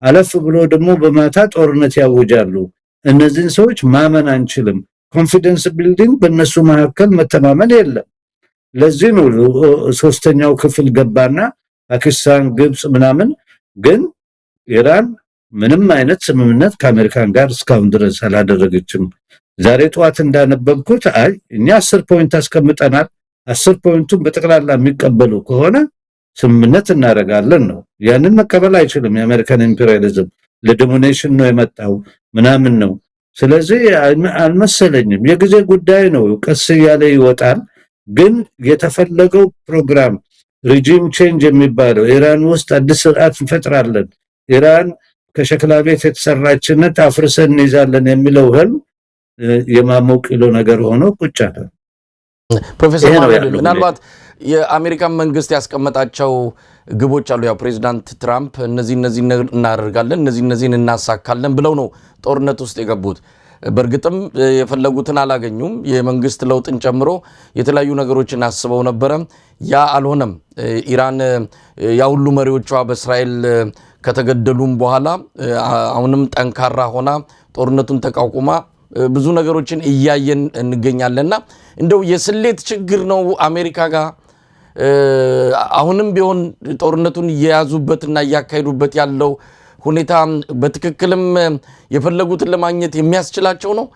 አለፍ ብሎ ደግሞ በማታ ጦርነት ያውጃሉ። እነዚህን ሰዎች ማመን አንችልም። ኮንፊደንስ ቢልዲንግ በእነሱ መካከል መተማመን የለም። ለዚህ ነው ሶስተኛው ክፍል ገባና ፓኪስታን፣ ግብጽ ምናምን። ግን ኢራን ምንም አይነት ስምምነት ከአሜሪካን ጋር እስካሁን ድረስ አላደረገችም። ዛሬ ጠዋት እንዳነበብኩት እኛ 10 ፖይንት አስቀምጠናል፣ 10 ፖይንቱን በጠቅላላ የሚቀበሉ ከሆነ ስምምነት እናደርጋለን ነው። ያንን መቀበል አይችልም። የአሜሪካን ኢምፔሪያሊዝም ለዶሚኔሽን ነው የመጣው ምናምን ነው። ስለዚህ አልመሰለኝም። የጊዜ ጉዳይ ነው። ቀስ ያለ ይወጣል። ግን የተፈለገው ፕሮግራም ሪጂም ቼንጅ የሚባለው ኢራን ውስጥ አዲስ ስርዓት እንፈጥራለን፣ ኢራን ከሸክላ ቤት የተሰራችነት አፍርሰን እንይዛለን የሚለው ህልም የማሞቅ ኪሎ ነገር ሆኖ ቁጭ አለ። ፕሮፌሰር ማህመድ ምናልባት የአሜሪካን መንግስት ያስቀመጣቸው ግቦች አሉ። ያው ፕሬዚዳንት ትራምፕ እነዚህ እናደርጋለን፣ እነዚህን እናሳካለን ብለው ነው ጦርነት ውስጥ የገቡት። በእርግጥም የፈለጉትን አላገኙም። የመንግስት ለውጥን ጨምሮ የተለያዩ ነገሮችን አስበው ነበረ። ያ አልሆነም። ኢራን ያ ሁሉ መሪዎቿ በእስራኤል ከተገደሉም በኋላ አሁንም ጠንካራ ሆና ጦርነቱን ተቋቁማ ብዙ ነገሮችን እያየን እንገኛለንና እንደው የስሌት ችግር ነው አሜሪካ ጋር አሁንም ቢሆን ጦርነቱን እየያዙበትና እያካሄዱበት ያለው ሁኔታ በትክክልም የፈለጉትን ለማግኘት የሚያስችላቸው ነው።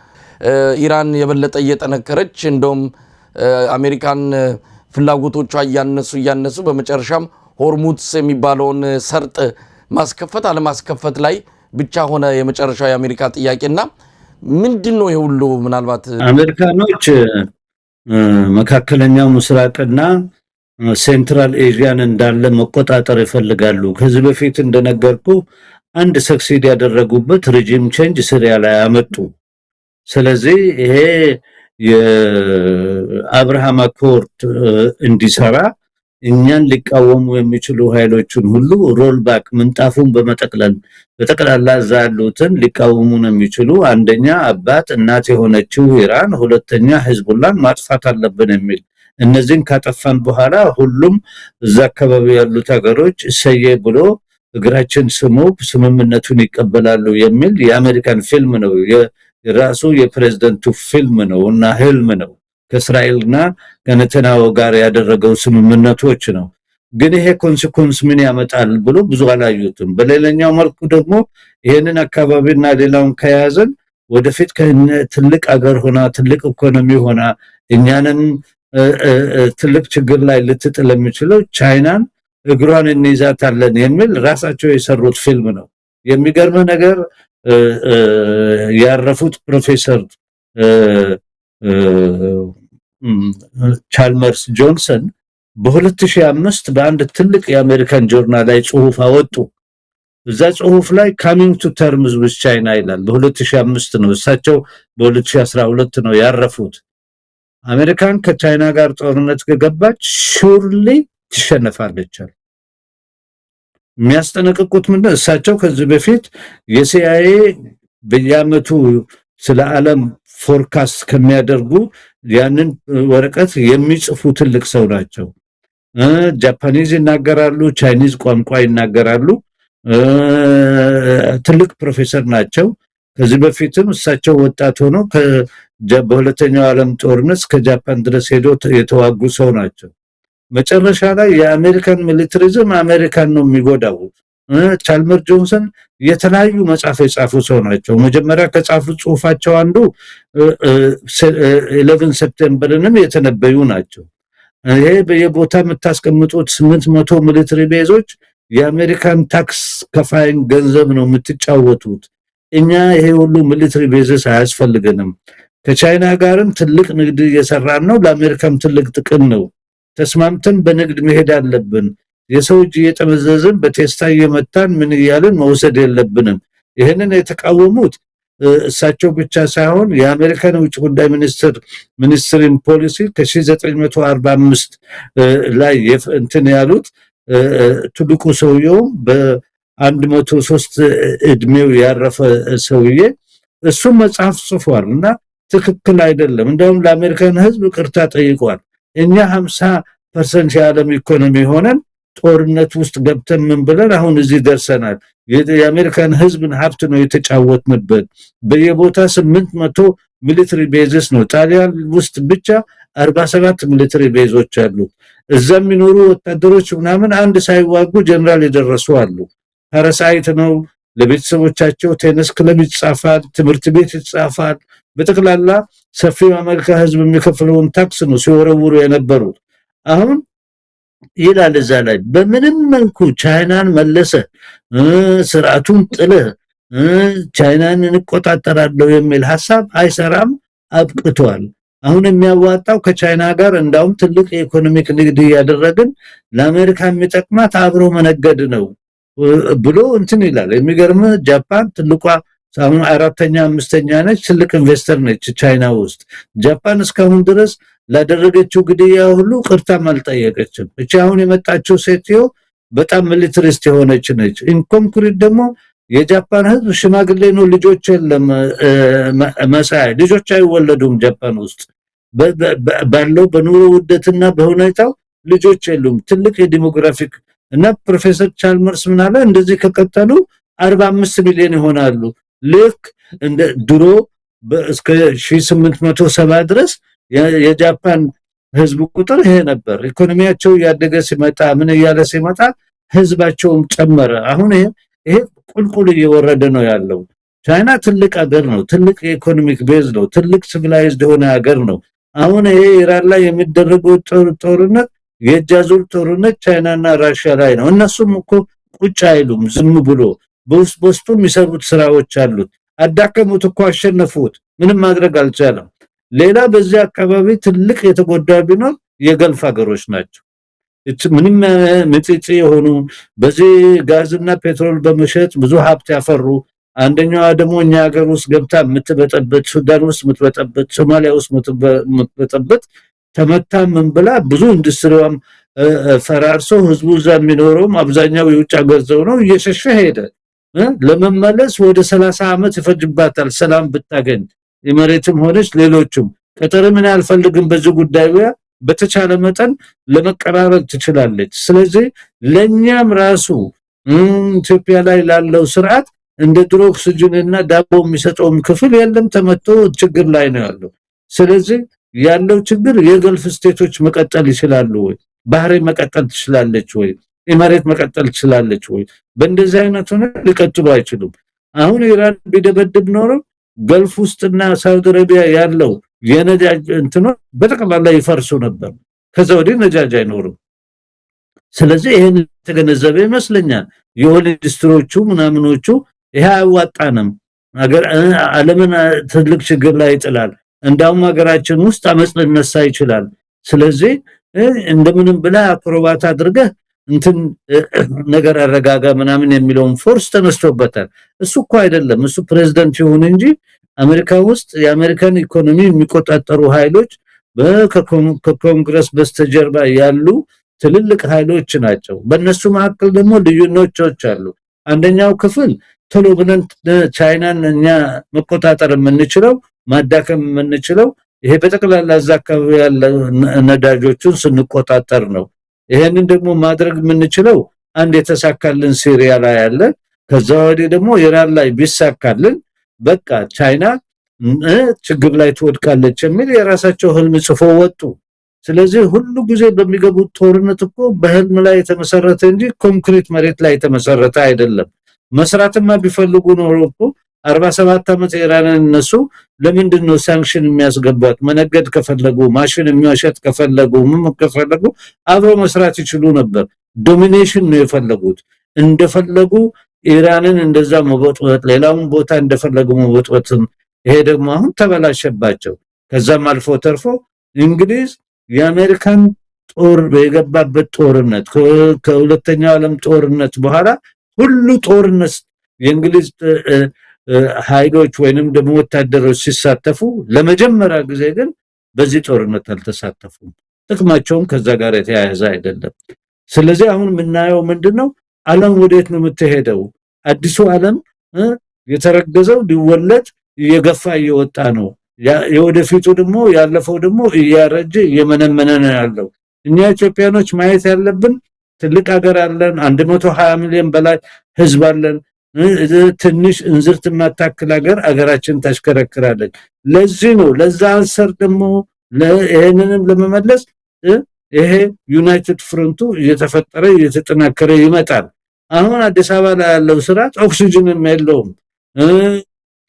ኢራን የበለጠ እየጠነከረች እንደውም አሜሪካን ፍላጎቶቿ እያነሱ በመጨረሻም ሆርሙዝ የሚባለውን ሰርጥ ማስከፈት አለማስከፈት ላይ ብቻ ሆነ የመጨረሻው የአሜሪካ ጥያቄና ምንድነው ይሄ ሁሉ? ምናልባት አሜሪካኖች መካከለኛው ምስራቅና ሴንትራል ኤዥያን እንዳለ መቆጣጠር ይፈልጋሉ። ከዚህ በፊት እንደነገርኩ አንድ ሰክሲድ ያደረጉበት ሪጂም ቼንጅ ሲሪያ ላይ አመጡ። ስለዚህ ይሄ የአብርሃም አኮርድ እንዲሰራ እኛን ሊቃወሙ የሚችሉ ኃይሎችን ሁሉ ሮል ባክ ምንጣፉን በመጠቅለል በጠቅላላ እዛ ያሉትን ሊቃወሙ ነው የሚችሉ አንደኛ አባት እናት የሆነችው ኢራን፣ ሁለተኛ ህዝቡላን ማጥፋት አለብን የሚል እነዚህን ካጠፋን በኋላ ሁሉም እዛ አካባቢ ያሉት ሀገሮች እሰየ ብሎ እግራችን ስሙ ስምምነቱን ይቀበላሉ የሚል የአሜሪካን ፊልም ነው። የራሱ የፕሬዝዳንቱ ፊልም ነው እና ህልም ነው። ከእስራኤልና ከነተናው ጋር ያደረገው ስምምነቶች ነው። ግን ይሄ ኮንሲኩዌንስ ምን ያመጣል ብሎ ብዙ አላዩትም። በሌላኛው መልኩ ደግሞ ይሄንን አካባቢና ሌላውን ከያዘን ወደፊት ትልቅ ሀገር ሆና ትልቅ ኢኮኖሚ ሆና እኛንም ትልቅ ችግር ላይ ልትጥል የሚችለው ቻይናን እግሯን እንይዛታለን የሚል ራሳቸው የሰሩት ፊልም ነው። የሚገርም ነገር ያረፉት ፕሮፌሰር ቻልመርስ ጆንሰን በ2005 በአንድ ትልቅ የአሜሪካን ጆርናል ላይ ጽሁፍ አወጡ። እዛ ጽሁፍ ላይ coming to terms with China ይላል። በ2005 ነው። እሳቸው በ2012 ነው ያረፉት። አሜሪካን ከቻይና ጋር ጦርነት ከገባች ሹርሊ ትሸነፋለች። የሚያስጠነቅቁት ምንድነው? እሳቸው ከዚህ በፊት የሲአይኤ በየዓመቱ ስለ ዓለም ፎርካስት ከሚያደርጉ ያንን ወረቀት የሚጽፉ ትልቅ ሰው ናቸው። ጃፓኒዝ ይናገራሉ፣ ቻይኒዝ ቋንቋ ይናገራሉ። ትልቅ ፕሮፌሰር ናቸው። ከዚህ በፊትም እሳቸው ወጣት ሆነው በሁለተኛው ዓለም ጦርነት ከጃፓን ድረስ ሄዶ የተዋጉ ሰው ናቸው። መጨረሻ ላይ የአሜሪካን ሚሊታሪዝም አሜሪካን ነው የሚጎዳው። ቻልመር ጆንሰን የተለያዩ መጽሐፍ የጻፉ ሰው ናቸው። መጀመሪያ ከጻፉ ጽሁፋቸው አንዱ 11 ሴፕቴምበርንም የተነበዩ ናቸው። ይሄ በየቦታ የምታስቀምጡት 800 ሚሊተሪ ቤዞች የአሜሪካን ታክስ ከፋይን ገንዘብ ነው የምትጫወቱት። እኛ ይሄ ሁሉ ሚሊተሪ ቤዝስ አያስፈልገንም። ከቻይና ጋርም ትልቅ ንግድ እየሰራን ነው። ለአሜሪካም ትልቅ ጥቅም ነው። ተስማምተን በንግድ መሄድ አለብን። የሰው እጅ እየጠመዘዝን በቴስታ እየመታን ምን እያልን መውሰድ የለብንም። ይሄንን የተቃወሙት እሳቸው ብቻ ሳይሆን የአሜሪካን ውጭ ጉዳይ ሚኒስትሪን ፖሊሲ ከ1945 ላይ እንትን ያሉት ትልቁ ሰውየው በ103 እድሜው ያረፈ ሰውዬ እሱ መጽሐፍ ጽፏልና ትክክል አይደለም። እንደውም ለአሜሪካን ህዝብ ቅርታ ጠይቋል። እኛ 50% የዓለም ኢኮኖሚ ሆነን ጦርነት ውስጥ ገብተን ምን ብለን አሁን እዚህ ደርሰናል። የአሜሪካን ህዝብን ሀብት ነው የተጫወትንበት። በየቦታ 800 ሚሊተሪ ቤዝስ ነው። ጣሊያን ውስጥ ብቻ 47 ሚሊተሪ ቤዞች አሉ። እዛ የሚኖሩ ወታደሮች ምናምን አንድ ሳይዋጉ ጀነራል የደረሱ አሉ። ፓራሳይት ነው። ለቤተሰቦቻቸው ቴኒስ ክለብ ይጻፋል፣ ትምህርት ቤት ይጻፋል። በጠቅላላ ሰፊው አሜሪካ ህዝብ የሚከፍለውን ታክስ ነው ሲወረውሩ የነበሩት። አሁን ይላል እዛ ላይ በምንም መልኩ ቻይናን መለሰ ስርዓቱን ጥለ ቻይናን እንቆጣጠራለሁ የሚል ሐሳብ አይሰራም፣ አብቅቷል። አሁን የሚያዋጣው ከቻይና ጋር እንዳውም ትልቅ የኢኮኖሚክ ንግድ ያደረግን ለአሜሪካ የሚጠቅማት አብሮ መነገድ ነው ብሎ እንትን ይላል። የሚገርም ጃፓን ትልቋ አሁን አራተኛ አምስተኛ ነች፣ ትልቅ ኢንቨስተር ነች ቻይና ውስጥ። ጃፓን እስካሁን ድረስ ላደረገችው ግድያ ሁሉ ቅርታም አልጠየቀችም። እቺ አሁን የመጣችው ሴትዮ በጣም ሚሊተሪስት የሆነች ነች። ኢንኮንክሪት ደግሞ የጃፓን ህዝብ ሽማግሌ ነው፣ ልጆች የለም። መሳይ ልጆች አይወለዱም ጃፓን ውስጥ ባለው በኑሮ ውደትና በሁኔታው ልጆች የሉም። ትልቅ የዲሞግራፊክ እና ፕሮፌሰር ቻልመርስ ምናለ እንደዚህ ከቀጠሉ 45 ሚሊዮን ይሆናሉ። ልክ እንደ ድሮ እስከ 1870 ድረስ የጃፓን ህዝብ ቁጥር ይሄ ነበር። ኢኮኖሚያቸው ያደገ ሲመጣ ምን ያለ ሲመጣ ህዝባቸውም ጨመረ። አሁን ይሄ ቁልቁል እየወረደ ነው ያለው። ቻይና ትልቅ ሀገር ነው፣ ትልቅ ኢኮኖሚክ ቤዝ ነው፣ ትልቅ ሲቪላይዝድ የሆነ ሀገር ነው። አሁን ይሄ ኢራን ላይ የሚደረገው ጦርነት የጃዙር ጦርነት ቻይናና ራሽያ ላይ ነው። እነሱም እኮ ቁጭ አይሉም ዝም ብሎ በውስጡ የሚሰሩት ስራዎች አሉት። አዳከሙት እኮ አሸነፉት፣ ምንም ማድረግ አልቻለም። ሌላ በዚህ አካባቢ ትልቅ የተጎዳ ቢኖር የገልፍ ሀገሮች ናቸው። ምንም ምጥጭ የሆኑ በዚህ ጋዝና ፔትሮል በመሸጥ ብዙ ሀብት ያፈሩ። አንደኛዋ ደግሞ እኛ ሀገር ውስጥ ገብታ የምትበጠበጥ፣ ሱዳን ውስጥ የምትበጠበጥ፣ ሶማሊያ ውስጥ የምትበጠበጥ ተመታ ምን ብላ ብዙ ኢንዱስትሪዋም ፈራርሶ ህዝቡ እዛ የሚኖረውም አብዛኛው የውጭ ሀገር ሰው ነው እየሸሸ ሄደ። ለመመለስ ወደ 30 ዓመት ይፈጅባታል ሰላም ብታገኝ። የመሬትም ሆነች ሌሎችም ቀጠር ምን አልፈልግም በዚህ ጉዳይ በተቻለ መጠን ለመቀራረብ ትችላለች። ስለዚህ ለኛም ራሱ ኢትዮጵያ ላይ ላለው ስርዓት እንደ ድሮ ኦክሲጅንና ዳቦ የሚሰጠውም ክፍል የለም፣ ተመቶ ችግር ላይ ነው ያለው። ስለዚህ ያለው ችግር የገልፍ ስቴቶች መቀጠል ይችላሉ ወይ? ባህሬን መቀጠል ትችላለች ወይ? ኢማሬት መቀጠል ትችላለች ወይ? በእንደዚህ አይነት ሆነ ሊቀጥሉ አይችሉም። አሁን ኢራን ቢደበድብ ኖሮ ገልፍ ውስጥና ሳውዲ አረቢያ ያለው የነዳጅ እንትኖ በተቀላላ ይፈርሱ ነበር። ከዛ ወዲህ ነዳጅ አይኖርም። ስለዚህ ይሄን ተገነዘበ ይመስለኛል የኦይል ኢንዱስትሪዎቹ ምናምኖቹ ይሄ አያዋጣንም፣ ዓለምን ትልቅ ችግር ላይ ይጥላል፣ እንዳውም ሀገራችን ውስጥ አመጽ ሊነሳ ይችላል። ስለዚህ እንደምንም ብላ አክሮባት አድርገህ እንትን ነገር አረጋጋ ምናምን የሚለውን ፎርስ ተነስቶበታል። እሱ እኮ አይደለም እሱ ፕሬዝዳንት ይሁን እንጂ አሜሪካ ውስጥ የአሜሪካን ኢኮኖሚ የሚቆጣጠሩ ኃይሎች ከኮንግረስ በስተጀርባ ያሉ ትልልቅ ኃይሎች ናቸው። በእነሱ መካከል ደግሞ ልዩነቶች አሉ። አንደኛው ክፍል ቶሎ ብለን ቻይናን እኛ መቆጣጠር የምንችለው ማዳከም የምንችለው ይሄ በተቀላላ እዛ አካባቢ ያለ ነዳጆቹን ስንቆጣጠር ነው። ይሄንን ደግሞ ማድረግ የምንችለው አንድ የተሳካልን ሲሪያ ላይ ያለ፣ ከዛ ወዲህ ደግሞ ኢራን ላይ ቢሳካልን በቃ ቻይና ችግር ላይ ትወድቃለች የሚል የራሳቸው ህልም ጽፎ ወጡ። ስለዚህ ሁሉ ጊዜ በሚገቡት ጦርነት እኮ በህልም ላይ የተመሰረተ እንጂ ኮንክሪት መሬት ላይ የተመሰረተ አይደለም። መስራትማ ቢፈልጉ ኖሮ እኮ 47 ዓመት ኢራንን እነሱ ለምንድነው ሳንክሽን የሚያስገባት? መነገድ ከፈለጉ ማሽን የሚያሸጥ ከፈለጉ ምን ከፈለጉ አብሮ መስራት ይችሉ ነበር። ዶሚኔሽን ነው የፈለጉት። እንደፈለጉ ኢራንን እንደዛ መቦጥቦጥ፣ ሌላውን ቦታ እንደፈለጉ መቦጥቦጥ። ይሄ ደግሞ አሁን ተበላሸባቸው። ከዛም አልፎ ተርፎ እንግሊዝ የአሜሪካን ጦር የገባበት ጦርነት ከሁለተኛው ዓለም ጦርነት በኋላ ሁሉ ጦርነት የእንግሊዝ ኃይሎች ወይንም ደግሞ ወታደሮች ሲሳተፉ ለመጀመሪያ ጊዜ ግን በዚህ ጦርነት አልተሳተፉም። ጥቅማቸውም ከዛ ጋር የተያያዘ አይደለም። ስለዚህ አሁን የምናየው ምንድነው? ዓለም ወዴት ነው የምትሄደው? አዲሱ ዓለም የተረገዘው ሊወለድ እየገፋ እየወጣ ነው። የወደፊቱ ደግሞ ያለፈው ደግሞ እያረጀ እየመነመነ ነው ያለው። እኛ ኢትዮጵያኖች ማየት ያለብን ትልቅ ሀገር አለን፣ 120 ሚሊዮን በላይ ህዝብ አለን። ትንሽ እንዝርት የማታክል ሀገራችን ታሽከረክራለች። ለዚህ ነው ለዛ አንሰር ደግሞ ይሄንንም ለመመለስ ይሄ ዩናይትድ ፍሮንቱ እየተፈጠረ እየተጠናከረ ይመጣል። አሁን አዲስ አበባ ላይ ያለው ስርዓት ኦክሲጅንም የለውም።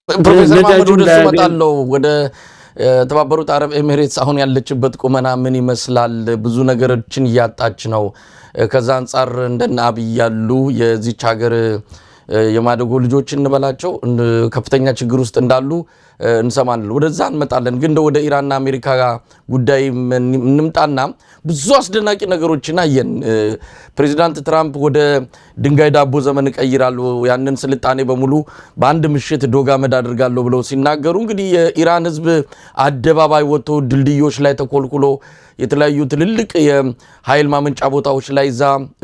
ፕሮፌሰር ማህመድ ወደ ስመጣለው ወደ ተባበሩት አረብ ኤሚሬትስ አሁን ያለችበት ቁመና ምን ይመስላል? ብዙ ነገሮችን እያጣች ነው። ከዛ አንፃር እንደና አብይ ያሉ የዚች ሀገር የማደጎ ልጆች እንበላቸው ከፍተኛ ችግር ውስጥ እንዳሉ እንሰማለን። ወደዛ እንመጣለን። ግን ወደ ኢራንና አሜሪካ ጉዳይ እንምጣና ብዙ አስደናቂ ነገሮችን አየን። ፕሬዚዳንት ትራምፕ ወደ ድንጋይ ዳቦ ዘመን እቀይራለሁ፣ ያንን ስልጣኔ በሙሉ በአንድ ምሽት ዶግ አመድ አድርጋለሁ ብለው ሲናገሩ እንግዲህ የኢራን ሕዝብ አደባባይ ወጥቶ ድልድዮች ላይ ተኮልኩሎ የተለያዩ ትልልቅ የኃይል ማመንጫ ቦታዎች ላይ እዛ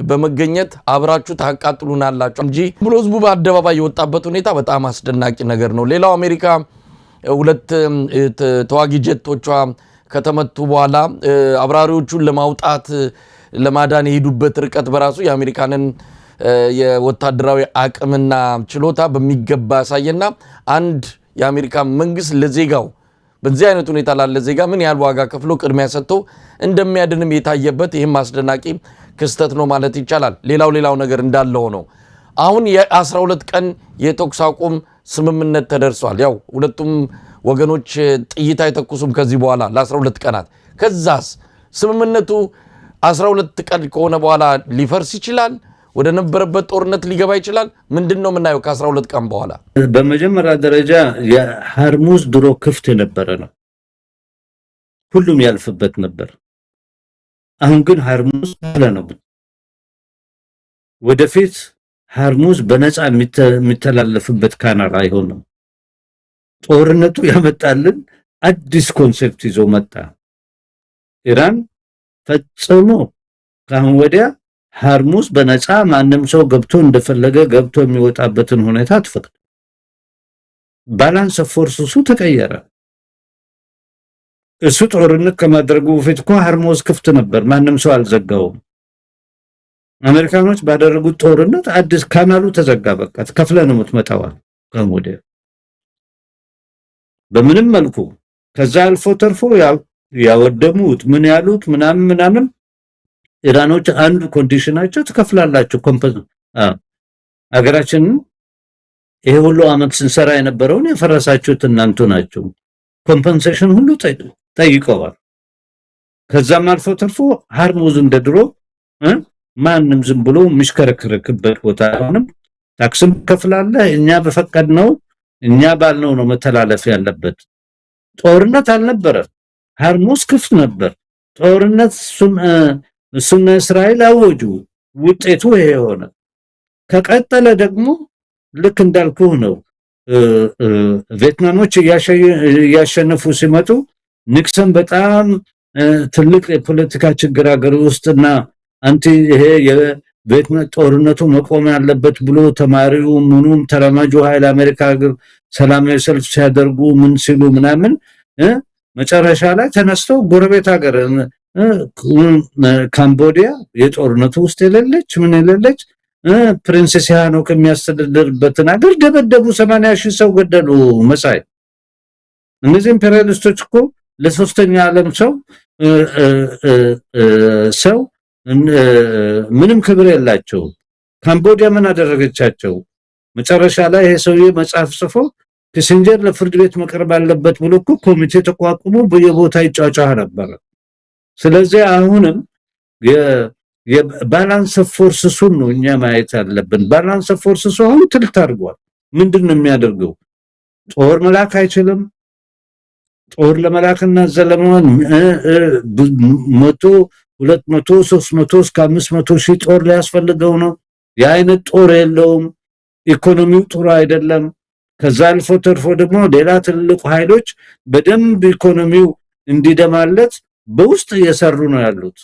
በመገኘት አብራችሁ ታቃጥሉናላችሁ እንጂ ብሎ ሕዝቡ በአደባባይ የወጣበት ሁኔታ በጣም አስደናቂ ነገር ነው። ሌላው አሜሪካ ሁለት ተዋጊ ጀቶቿ ከተመቱ በኋላ አብራሪዎቹን ለማውጣት ለማዳን የሄዱበት ርቀት በራሱ የአሜሪካንን የወታደራዊ አቅምና ችሎታ በሚገባ ያሳየና አንድ የአሜሪካ መንግስት ለዜጋው በዚህ አይነት ሁኔታ ላለ ዜጋ ምን ያህል ዋጋ ከፍሎ ቅድሚያ ሰጥቶ እንደሚያድንም የታየበት ይህም አስደናቂ ክስተት ነው ማለት ይቻላል። ሌላው ነገር እንዳለው ነው። አሁን የ12 ቀን የተኩስ አቁም ስምምነት ተደርሷል። ያው ሁለቱም ወገኖች ጥይት አይተኩሱም ከዚህ በኋላ ለ12 ቀናት። ከዛስ ስምምነቱ 12 ቀን ከሆነ በኋላ ሊፈርስ ይችላል፣ ወደ ነበረበት ጦርነት ሊገባ ይችላል። ምንድነው የምናየው ከ12 ቀን በኋላ? በመጀመሪያ ደረጃ የሃርሙዝ ድሮ ክፍት የነበረ ነው፣ ሁሉም ያልፍበት ነበር። አሁን ግን ሃርሙዝ ባለ ነው። ወደፊት ሃርሙዝ በነፃ የሚተላለፍበት ካናል አይሆንም። ጦርነቱ ያመጣልን አዲስ ኮንሴፕት ይዞ መጣ። ኢራን ፈጽሞ ካሁን ወዲያ ሃርሙዝ በነፃ ማንም ሰው ገብቶ እንደፈለገ ገብቶ የሚወጣበትን ሁኔታ አትፈቅድ። ባላንስ ኦፍ ፎርስሱ ተቀየረ። እሱ ጦርነት ከማድረጉ በፊት እኮ ሃርሙዝ ክፍት ነበር፣ ማንም ሰው አልዘጋውም። አሜሪካኖች ባደረጉት ጦርነት አዲስ ካናሉ ተዘጋ። በቃ ተከፍለ ነው የምትመጣው ከሞዴ በምንም መልኩ። ከዛ አልፎ ተርፎ ያወደሙት ምን ያሉት ምናምን ኢራኖች አንዱ ኮንዲሽናቸው ትከፍላላችሁ አገራችን ይሄ ሁሉ አመት ስንሰራ የነበረውን የፈረሳችሁት እናንተ ናችሁ፣ ኮምፐንሴሽን ሁሉ ጠይቀዋል። ከዛም አልፎ ተርፎ ሃርሙዝ እንደድሮ ማንም ዝም ብሎ የሚሽከረከርበት ቦታ አይሆንም። ታክስም ከፍላለህ፣ እኛ በፈቀድነው እኛ ባልነው ነው መተላለፍ ያለበት። ጦርነት አልነበረ፣ ሃርሙዝ ክፍት ነበር። ጦርነት እሱና እስራኤል አወጁ። ውጤቱ ይሄ ሆነ። ከቀጠለ ደግሞ ልክ እንዳልኩህ ነው። ቪየትናሞች እያሸነፉ ሲመጡ ኒክሰን በጣም ትልቅ የፖለቲካ ችግር ሀገር ውስጥና አንቲ ይሄ የቪየትናም ጦርነቱ መቆም ያለበት ብሎ ተማሪው ምኑም ተራማጁ ኃይል አሜሪካ ሀገር ሰላማዊ ሰልፍ ሲያደርጉ ምን ሲሉ ምናምን መጨረሻ ላይ ተነስተው ጎረቤት ሀገር ካምቦዲያ የጦርነቱ ውስጥ የሌለች ምን የሌለች ፕሪንሴስ ያኖክ የሚያስተዳድርበትን ሀገር ደበደቡ። 80,000 ሰው ገደሉ። መሳይ እነዚህ ኢምፔሪያሊስቶች እኮ ለሶስተኛ ዓለም ሰው ምንም ክብር የላቸው። ካምቦዲያ ምን አደረገቻቸው? መጨረሻ ላይ ይሄ ሰውዬ መጽሐፍ ጽፎ ኪሲንጀር ለፍርድ ቤት መቅረብ አለበት ብሎ ኮሚቴ ተቋቁሞ በየቦታ ይጫጫህ ነበር። ስለዚህ አሁንም የባላንስ ኦፍ ፎርስስ ነው እኛ ማየት አለብን። ባላንስ ኦፍ ፎርስስ አሁን ትልት አድርጓል። ምንድነው የሚያደርገው? ጦር መላክ አይችልም። ጦር ለመላክና ዘለማን 100 200 300 እስከ 500 ሺህ ጦር ሊያስፈልገው ነው። የአይነት ጦር የለውም። ኢኮኖሚው ጥሩ አይደለም። ከዛ አልፎ ተርፎ ደግሞ ሌላ ትልልቅ ኃይሎች በደንብ ኢኮኖሚው እንዲደማለት በውስጥ እየሰሩ ነው ያሉት።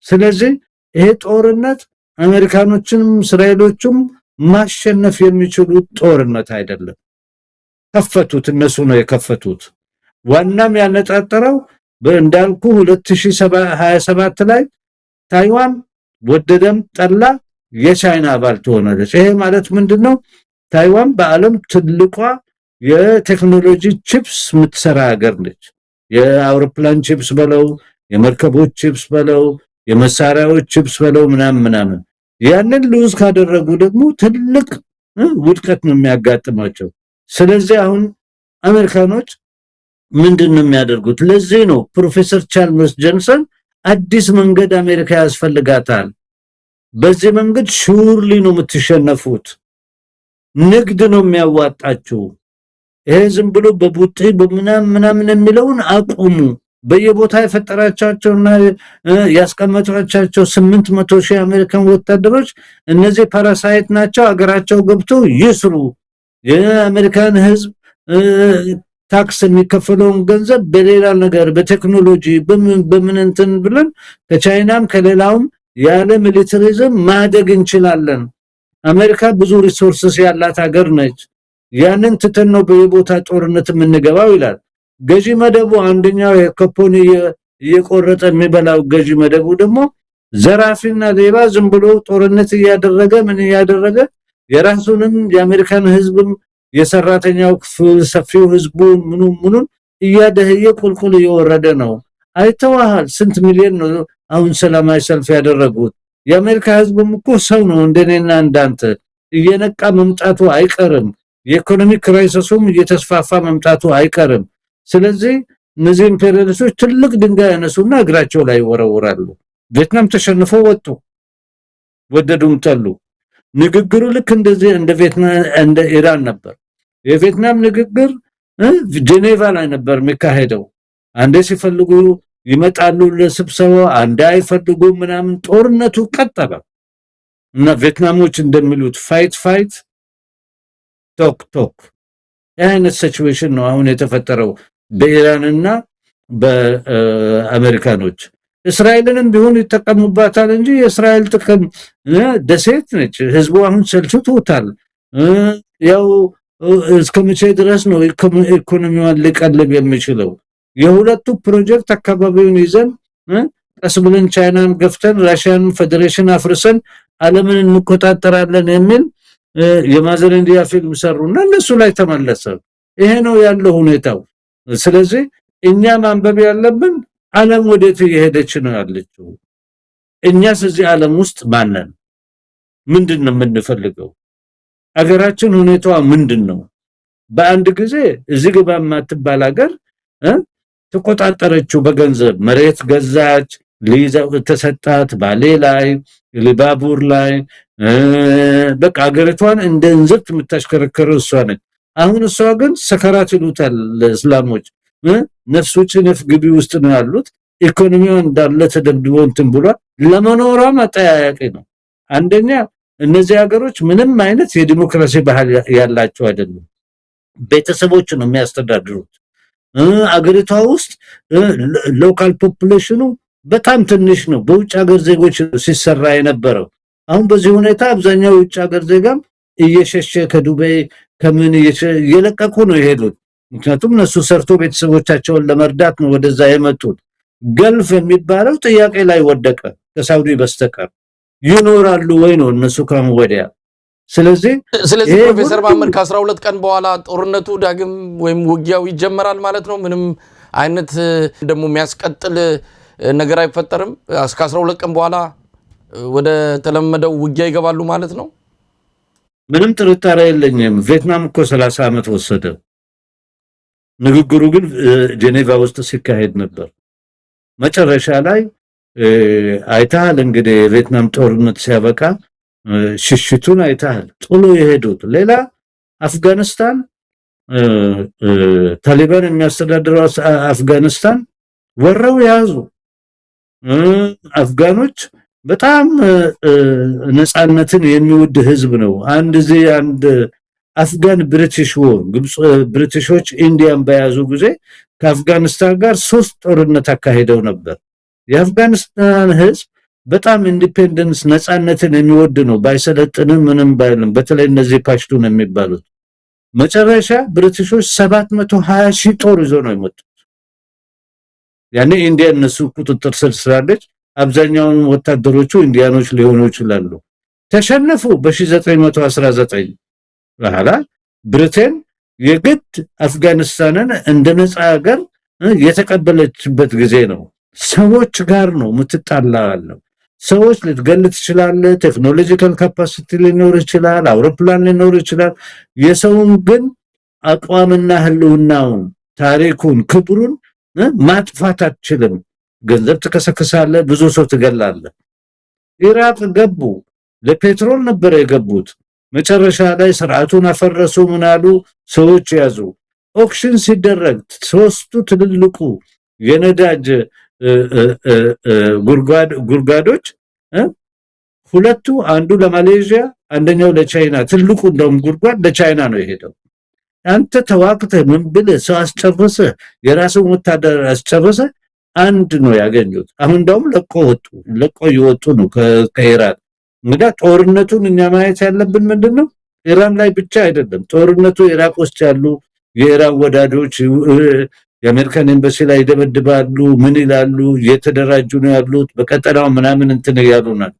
ስለዚህ ይሄ ጦርነት አሜሪካኖችንም እስራኤሎችም ማሸነፍ የሚችሉት ጦርነት አይደለም። ከፈቱት፣ እነሱ ነው የከፈቱት። ዋናም ያነጣጠረው በእንዳልኩ 2027 ላይ ታይዋን ወደደም ጠላ የቻይና አባል ትሆናለች። ይሄ ማለት ምንድነው? ታይዋን በዓለም ትልቋ የቴክኖሎጂ ቺፕስ የምትሰራ ሀገር ነች። የአውሮፕላን ቺፕስ በለው፣ የመርከቦች ቺፕስ በለው፣ የመሳሪያዎች ቺፕስ በለው ምናምን ያንን ሉዝ ካደረጉ ደግሞ ትልቅ ውድቀት ነው የሚያጋጥማቸው። ስለዚህ አሁን አሜሪካኖች ምንድነው የሚያደርጉት? ለዚህ ነው ፕሮፌሰር ቻርልስ ጆንሰን አዲስ መንገድ አሜሪካ ያስፈልጋታል፣ በዚህ መንገድ ሹርሊ ነው የምትሸነፉት፣ ንግድ ነው የሚያዋጣችሁ፣ ይሄ ዝም ብሎ በቡጤ በምናምን የሚለውን አቁሙ። በየቦታ የፈጠራቻቸውና ያስቀመጧቸው 800 ሺህ አሜሪካን ወታደሮች እነዚህ ፓራሳይት ናቸው። አገራቸው ገብተው ይስሩ። የአሜሪካን ህዝብ ታክስ የሚከፈለውን ገንዘብ በሌላ ነገር በቴክኖሎጂ በምን እንትን ብለን ከቻይናም ከሌላውም ያለ ሚሊታሪዝም ማደግ እንችላለን። አሜሪካ ብዙ ሪሶርስስ ያላት ሀገር ነች። ያንን ትተን ነው በየቦታ ጦርነት የምንገባው ይላል። ገዢ መደቡ አንደኛው የኮፖኒ እየቆረጠ የሚበላው ገዢ መደቡ ደግሞ ዘራፊና ሌባ ዝም ብሎ ጦርነት እያደረገ ምን እያደረገ የራሱንም የአሜሪካን ህዝብም የሰራተኛው ክፍል ሰፊው ህዝቡን ምኑን እያደህየ ቁልቁል እየወረደ ነው። አይተዋል። ስንት ሚሊዮን ነው አሁን ሰላማዊ ሰልፍ ያደረጉት። የአሜሪካ ህዝብም እኮ ሰው ነው እንደኔና እንዳንተ። እየነቃ መምጣቱ አይቀርም። የኢኮኖሚ ክራይሲሱም እየተስፋፋ መምጣቱ አይቀርም። ስለዚህ እነዚህ ኢምፔሪያሊስቶች ትልቅ ድንጋይ ያነሱና እግራቸው ላይ ይወረውራሉ። ቪየትናም ተሸንፎ ወጡ፣ ወደዱም ጠሉ። ንግግሩ ልክ እንደዚህ እንደ ቪየትናም እንደ ኢራን ነበር። የቪየትናም ንግግር ጄኔቫ ላይ ነበር የሚካሄደው። አንዴ ሲፈልጉ ይመጣሉ ለስብሰባ፣ አንዴ አይፈልጉም ምናምን። ጦርነቱ ቀጠለ እና ቪየትናሞች እንደሚሉት ፋይት ቶክ አይነት ሲቹዌሽን ነው አሁን የተፈጠረው በኢራንና በአሜሪካኖች። እስራኤልንም ቢሆን ይተቀሙባታል እንጂ የእስራኤል ጥቅም ደሴት ነች። ህዝቡ አሁን ሰልችቶታል። ያው እስከመቼ ድረስ ነው ኢኮኖሚዋን ሊቀልብ የሚችለው? የሁለቱ ፕሮጀክት አካባቢውን ይዘን ቀስ ብለን ቻይናን ገፍተን ራሽያን ፌዴሬሽን አፍርሰን ዓለምን እንቆጣጠራለን የሚል የማዘር ኢንዲያ ፊልም ሰሩና እነሱ ላይ ተመለሰ። ይሄ ነው ያለው ሁኔታው። ስለዚህ እኛ ማንበብ ያለብን ዓለም ወዴት እየሄደች ነው ያለችው? እኛስ እዚህ ዓለም ውስጥ ማነን? ምንድነው የምንፈልገው? አገራችን ሁኔታዋ ምንድነው? በአንድ ጊዜ እዚህ ግባ ማትባል ሀገር ተቆጣጠረችው። በገንዘብ መሬት ገዛች፣ ሊዛው ተሰጣት፣ ባሌ ላይ ሊባቡር ላይ በቃ አገሪቷን እንደ እንዝርት የምታሽከረከረው እሷ ነች። አሁን እሷ ግን ሰከራት ይሉታል እስላሞች። ነፍስ ውጭ ነፍስ ግቢ ውስጥ ነው ያሉት። ኢኮኖሚው እንዳለ ተደብድቦ እንትን ብሏል። ለመኖሯም አጠያያቂ ነው። አንደኛ እነዚህ ሀገሮች ምንም አይነት የዲሞክራሲ ባህል ያላቸው አይደሉም። ቤተሰቦች ነው የሚያስተዳድሩት። አገሪቷ ውስጥ ሎካል ፖፑሌሽኑ በጣም ትንሽ ነው። በውጭ ሀገር ዜጎች ሲሰራ የነበረው አሁን በዚህ ሁኔታ አብዛኛው የውጭ ሀገር ዜጋም እየሸሸ ከዱባይ ከምን እየለቀቁ ነው የሄዱት። ምክንያቱም እነሱ ሰርቶ ቤተሰቦቻቸውን ለመርዳት ነው ወደዛ የመጡት። ገልፍ የሚባለው ጥያቄ ላይ ወደቀ ከሳውዲ በስተቀር። ይኖራሉ ወይ ነው እነሱ ከመወዲያ። ስለዚህ ፕሮፌሰር መሐመድ ከ12 ቀን በኋላ ጦርነቱ ዳግም ወይም ውጊያው ይጀመራል ማለት ነው። ምንም አይነት ደግሞ የሚያስቀጥል ነገር አይፈጠርም? እስከ 12 ቀን በኋላ ወደ ተለመደው ውጊያ ይገባሉ ማለት ነው? ምንም ጥርጣሬ የለኝም። ቪየትናም እኮ 30 ዓመት ወሰደ። ንግግሩ ግን ጄኔቫ ውስጥ ሲካሄድ ነበር። መጨረሻ ላይ አይታል እንግዲህ የቪየትናም ጦርነት ሲያበቃ ሽሽቱን አይታል ጥሎ የሄዱት ሌላ አፍጋኒስታን ታሊባን የሚያስተዳድረው አፍጋኒስታን ወረው ያዙ። አፍጋኖች በጣም ነፃነትን የሚወድ ህዝብ ነው። አንድ አፍጋን ብሪቲሽ ወር ግብጽ ብሪቲሾች ኢንዲያን በያዙ ጊዜ ከአፍጋኒስታን ጋር 3 ጦርነት አካሄደው ነበር። የአፍጋኒስታን ህዝብ በጣም ኢንዲፔንደንስ ነፃነትን የሚወድ ነው። ባይሰለጥንም ምንም ባይልም በተለይ እነዚህ ፓሽቱን የሚባሉት መጨረሻ ብሪቲሾች 720,000 ጦር ይዘው ነው የመጡት። ያኔ ኢንዲያ እነሱ ቁጥጥር ስር ስላለች አብዛኛውን ወታደሮቹ ኢንዲያኖች ሊሆኑ ይችላሉ። ተሸነፉ በ1919 በኋላ ብሪቴን የግድ አፍጋኒስታንን እንደ ነፃ ሀገር የተቀበለችበት ጊዜ ነው። ሰዎች ጋር ነው የምትጣላው። ሰዎች ልትገል ትችላለህ። ቴክኖሎጂካል ካፓሲቲ ሊኖር ይችላል፣ አውሮፕላን ሊኖር ይችላል። የሰውን ግን አቋምና ህልውናውን፣ ታሪኩን፣ ክብሩን ማጥፋት አትችልም። ገንዘብ ትከሰክሳለህ፣ ብዙ ሰው ትገላለህ። ኢራቅ ገቡ፣ ለፔትሮል ነበር የገቡት። መጨረሻ ላይ ስርዓቱን አፈረሱ። ምናሉ ሰዎች ያዙ። ኦክሽን ሲደረግ 3ቱ ትልልቁ የነዳጅ ጉርጓዶች ሁለቱ አንዱ ለማሌዥያ አንደኛው ለቻይና ትልቁ እንደውም ጉርጓድ ለቻይና ነው የሄደው። አንተ ተዋክተህ ምን ብለህ ሰው አስጨርሰህ የራስን ወታደር አስጨርሰህ አንድ ነው ያገኙት። አሁን እንደውም ለቆ ይወጡ ነው ከኢራን። እንግዲህ ጦርነቱን እኛ ማየት ያለብን ምንድነው ኢራን ላይ ብቻ አይደለም ጦርነቱ ኢራቅ ውስጥ ያሉ የኢራን ወዳጆች የአሜሪካን ኤምባሲ ላይ ይደበድባሉ። ምን ይላሉ? እየተደራጁ ነው ያሉት በቀጠናው ምናምን እንትን ያሉናል።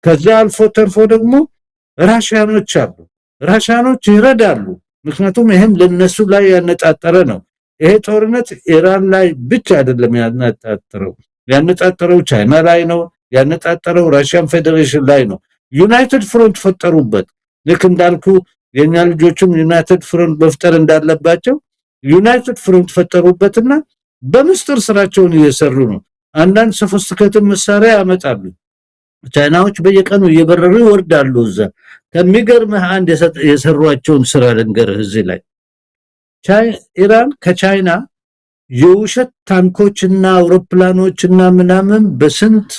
ከዛ አልፎ ተርፎ ደግሞ ራሽያኖች አሉ። ራሽያኖች ይረዳሉ። ምክንያቱም ይሄም ለነሱ ላይ ያነጣጠረ ነው። ይሄ ጦርነት ኢራን ላይ ብቻ አይደለም ያነጣጠረው ቻይና ላይ ነው ያነጣጠረው፣ ራሽያን ፌዴሬሽን ላይ ነው። ዩናይትድ ፍሮንት ፈጠሩበት። ልክ እንዳልኩ የኛ ልጆችም ዩናይትድ ፍሮንት መፍጠር እንዳለባቸው ዩናይትድ ፍሮንት ፈጠሩበትና በምስጥር ስራቸውን እየሰሩ ነው። አንዳንድ ሶፊስቲኬትድ መሳሪያ ያመጣሉ። ቻይናዎች በየቀኑ እየበረሩ ይወርዳሉ። እዛ ከሚገርምህ አንድ የሰሯቸውን ስራ ልንገርህ። እዚህ ላይ ኢራን ከቻይና የውሸት ታንኮችና አውሮፕላኖችና ምናምን በስንት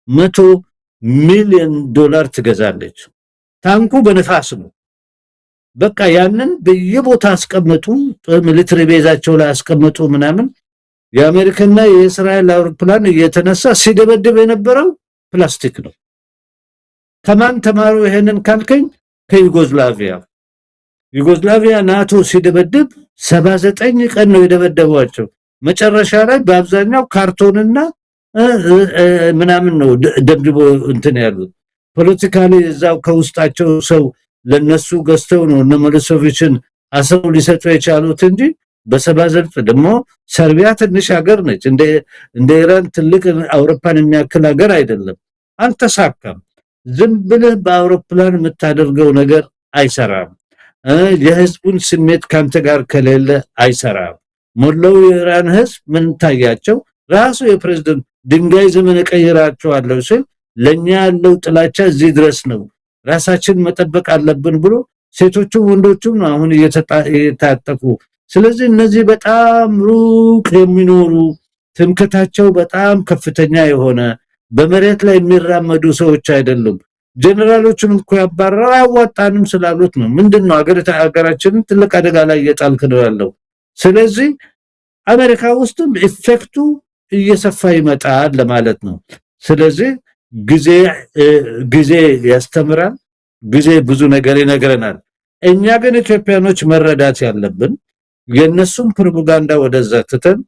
$100 ሚሊዮን ትገዛለች። ታንኩ በነፋስ ነው። በቃ ያንን በየቦታ አስቀመጡ። ሚሊተሪ ቤዛቸው ላይ አስቀመጡ ምናምን። የአሜሪካና የእስራኤል አውሮፕላን እየተነሳ ሲደበድብ የነበረው ፕላስቲክ ነው። ከማን ተማሩ ይሄንን ካልከኝ ከዩጎዝላቪያ ናቶ ሲደበድብ 79 ቀን ነው የደበደቧቸው። መጨረሻ ላይ በአብዛኛው ካርቶንና ምናምን ነው ደብድቦ እንትን ያሉት። ፖለቲካሊ እዛው ከውስጣቸው ሰው ለነሱ ገዝተው ነው እነ ሚሎሴቪችን አስረው ሊሰጡ የቻሉት እንጂ በ79 ደግሞ ሰርቢያ ትንሽ ሀገር ነች። እንደ ኢራን ትልቅ አውሮፓን የሚያክል ሀገር አይደለም። አልተሳካም። ዝም ብለህ በአውሮፕላን የምታደርገው ነገር አይሰራም። የህዝቡን ስሜት ካንተ ጋር ከሌለ አይሰራም። ሞላው የኢራን ህዝብ ምን ታያቸው? ራሱ የፕሬዝዳንት ድንጋይ ዘመን ቀይራቸዋለሁ ሲል ለኛ ያለው ጥላቻ እዚህ ድረስ ነው። ራሳችን መጠበቅ አለብን ብሎ ሴቶቹም ወንዶቹም አሁን እየታጠቁ። ስለዚህ እነዚህ በጣም ሩቅ የሚኖሩ ትምክታቸው በጣም ከፍተኛ የሆነ በመሬት ላይ የሚራመዱ ሰዎች አይደሉም። ጀነራሎቹን እኮ ያባረረው አያዋጣንም ስላሉት ነው። ምንድነው ሀገራችንን ትልቅ አደጋ ላይ እየጣልክ ነው ያለው። ስለዚህ አሜሪካ ውስጥም ኢፌክቱ እየሰፋ ይመጣል ለማለት ነው። ስለዚህ ጊዜ ያስተምራል። ጊዜ ብዙ ነገር ይነግረናል። እኛ ግን ኢትዮጵያኖች መረዳት ያለብን የነሱም ፕሮፓጋንዳ ወደዛ ትተን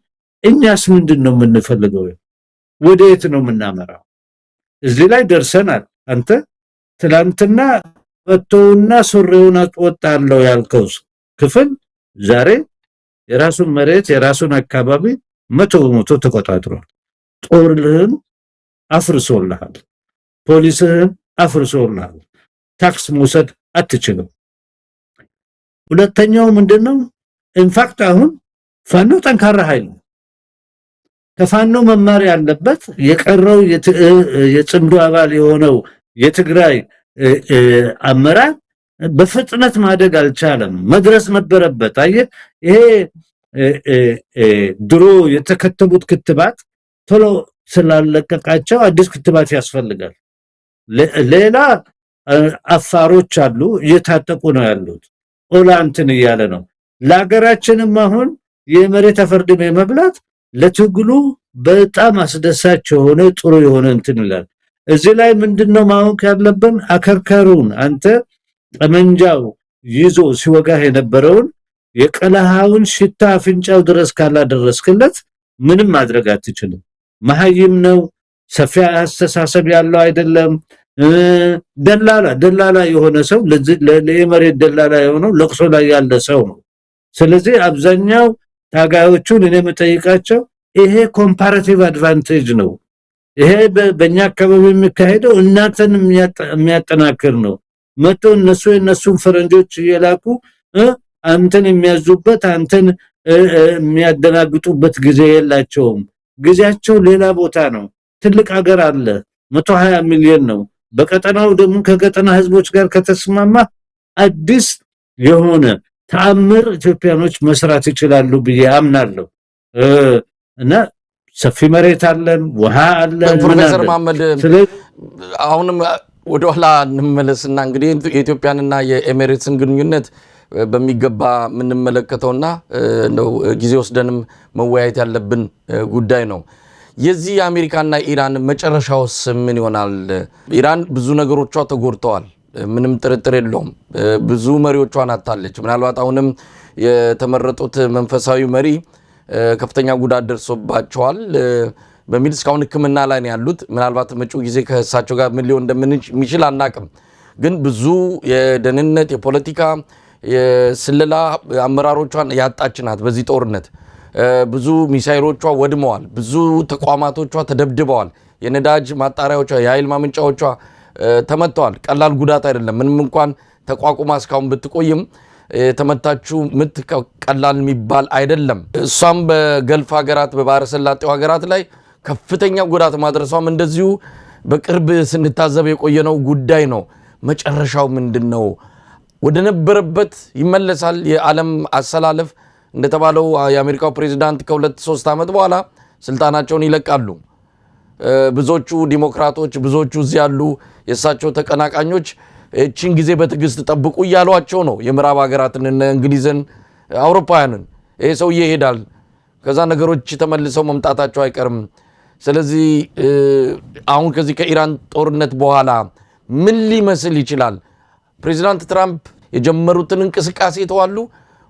እኛስ ምንድነው የምንፈልገው? ወዴት ነው የምናመራው? እዚህ ላይ ደርሰናል። አንተ ትላንትና ወጥቶና ሱሪውን አጥወጣለው ያልከው ክፍል ዛሬ የራሱን መሬት የራሱን አካባቢ 100% ተቆጣጥሯል። ጦርህን አፍርሶልሃል፣ ፖሊስህን አፍርሶልሃል። ታክስ መውሰድ አትችልም። ሁለተኛው ምንድነው? ኢንፋክት አሁን ፋኖ ጠንካራ ኃይል ነው። ከፋኖ መማር ያለበት የቀረው የጽምዶ አባል የሆነው የትግራይ አመራር በፍጥነት ማደግ አልቻለም። መድረስ ነበረበት። አየህ፣ ይሄ ድሮ የተከተቡት ክትባት ቶሎ ስላለቀቃቸው አዲስ ክትባት ያስፈልጋል። ሌላ አፋሮች አሉ፣ እየታጠቁ ነው ያሉት። ኦላንትን እያለ ነው። ለሀገራችንም አሁን የመሬት አፈርድሜ መብላት ለትግሉ በጣም አስደሳች የሆነ ጥሩ የሆነ እንትን ይላል። እዚህ ላይ ምንድነው ማወቅ ያለብን? አከርካሪውን አንተ ጠመንጃው ይዞ ሲወጋህ የነበረውን የቀለሃውን ሽታ አፍንጫው ድረስ ካላደረስክለት ምንም ማድረግ አትችልም። መሀይም ነው፣ ሰፊ አስተሳሰብ ያለው አይደለም። ደላላ የሆነ ሰው ለመሬት ደላላ የሆነው ለቅሶ ላይ ያለ ሰው ነው። ስለዚህ አብዛኛው ታጋዮቹን እኔ የምጠይቃቸው ይሄ ኮምፓራቲቭ አድቫንቴጅ ነው። ይሄ በእኛ አካባቢ የሚካሄደው እናንተን የሚያጠናክር ነው። መቶ እነሱን ፈረንጆች እየላኩ አንተን የሚያዙበት አንተን የሚያደናግጡበት ጊዜ የላቸውም። ጊዜያቸው ሌላ ቦታ ነው። ትልቅ ሀገር አለ፣ 120 ሚሊዮን ነው። በቀጠናው ደግሞ ከቀጠና ህዝቦች ጋር ከተስማማ አዲስ የሆነ ተአምር ኢትዮጵያኖች መስራት ይችላሉ ብዬ አምናለሁ። እና ሰፊ መሬት አለን፣ ውሃ አለን። ፕሮፌሰር መሐመድ አሁንም ወደኋላ እንመለስና እንግዲህ የኢትዮጵያንና የኤሚሬትስን ግንኙነት በሚገባ የምንመለከተውና ነው ጊዜ ወስደንም መወያየት ያለብን ጉዳይ ነው። የዚህ የአሜሪካና ኢራን መጨረሻውስ ምን ይሆናል? ኢራን ብዙ ነገሮቿ ተጎድተዋል፣ ምንም ጥርጥር የለውም። ብዙ መሪዎቿን አጣለች። ምናልባት አሁንም የተመረጡት መንፈሳዊ መሪ ከፍተኛ ጉዳት ደርሶባቸዋል በሚል እስካሁን ሕክምና ላይ ነው ያሉት። ምናልባት መጪው ጊዜ ከእሳቸው ጋር ምን ሊሆን እንደሚችል አናቅም። ግን ብዙ የደህንነት፣ የፖለቲካ፣ የስለላ አመራሮቿን ያጣች ናት በዚህ ጦርነት። ብዙ ሚሳይሎቿ ወድመዋል፣ ብዙ ተቋማቶቿ ተደብድበዋል፣ የነዳጅ ማጣሪያዎቿ፣ የኃይል ማመንጫዎቿ ተመተዋል። ቀላል ጉዳት አይደለም። ምንም እንኳን ተቋቁማ እስካሁን ብትቆይም የተመታችው ምት ቀላል የሚባል አይደለም። እሷም በገልፍ ሀገራት፣ በባህረ ሰላጤው ሀገራት ላይ ከፍተኛ ጉዳት ማድረሷም እንደዚሁ በቅርብ ስንታዘብ የቆየነው ጉዳይ ነው። መጨረሻው ምንድን ነው? ወደ ነበረበት ይመለሳል የዓለም አሰላለፍ? እንደተባለው የአሜሪካው ፕሬዚዳንት ከ2-3 ዓመት በኋላ ስልጣናቸውን ይለቃሉ። ብዙዎቹ ዲሞክራቶች፣ ብዙዎቹ እዚህ ያሉ የእሳቸው ተቀናቃኞች እቺን ጊዜ በትዕግስት ጠብቁ እያሏቸው ነው። የምዕራብ ሀገራትን፣ እንግሊዝን፣ አውሮፓውያንን ይሄ ሰውዬ ይሄዳል፣ ከዛ ነገሮች ተመልሰው መምጣታቸው አይቀርም። ስለዚህ አሁን ከዚህ ከኢራን ጦርነት በኋላ ምን ሊመስል ይችላል? ፕሬዚዳንት ትራምፕ የጀመሩትን እንቅስቃሴ ተዋሉ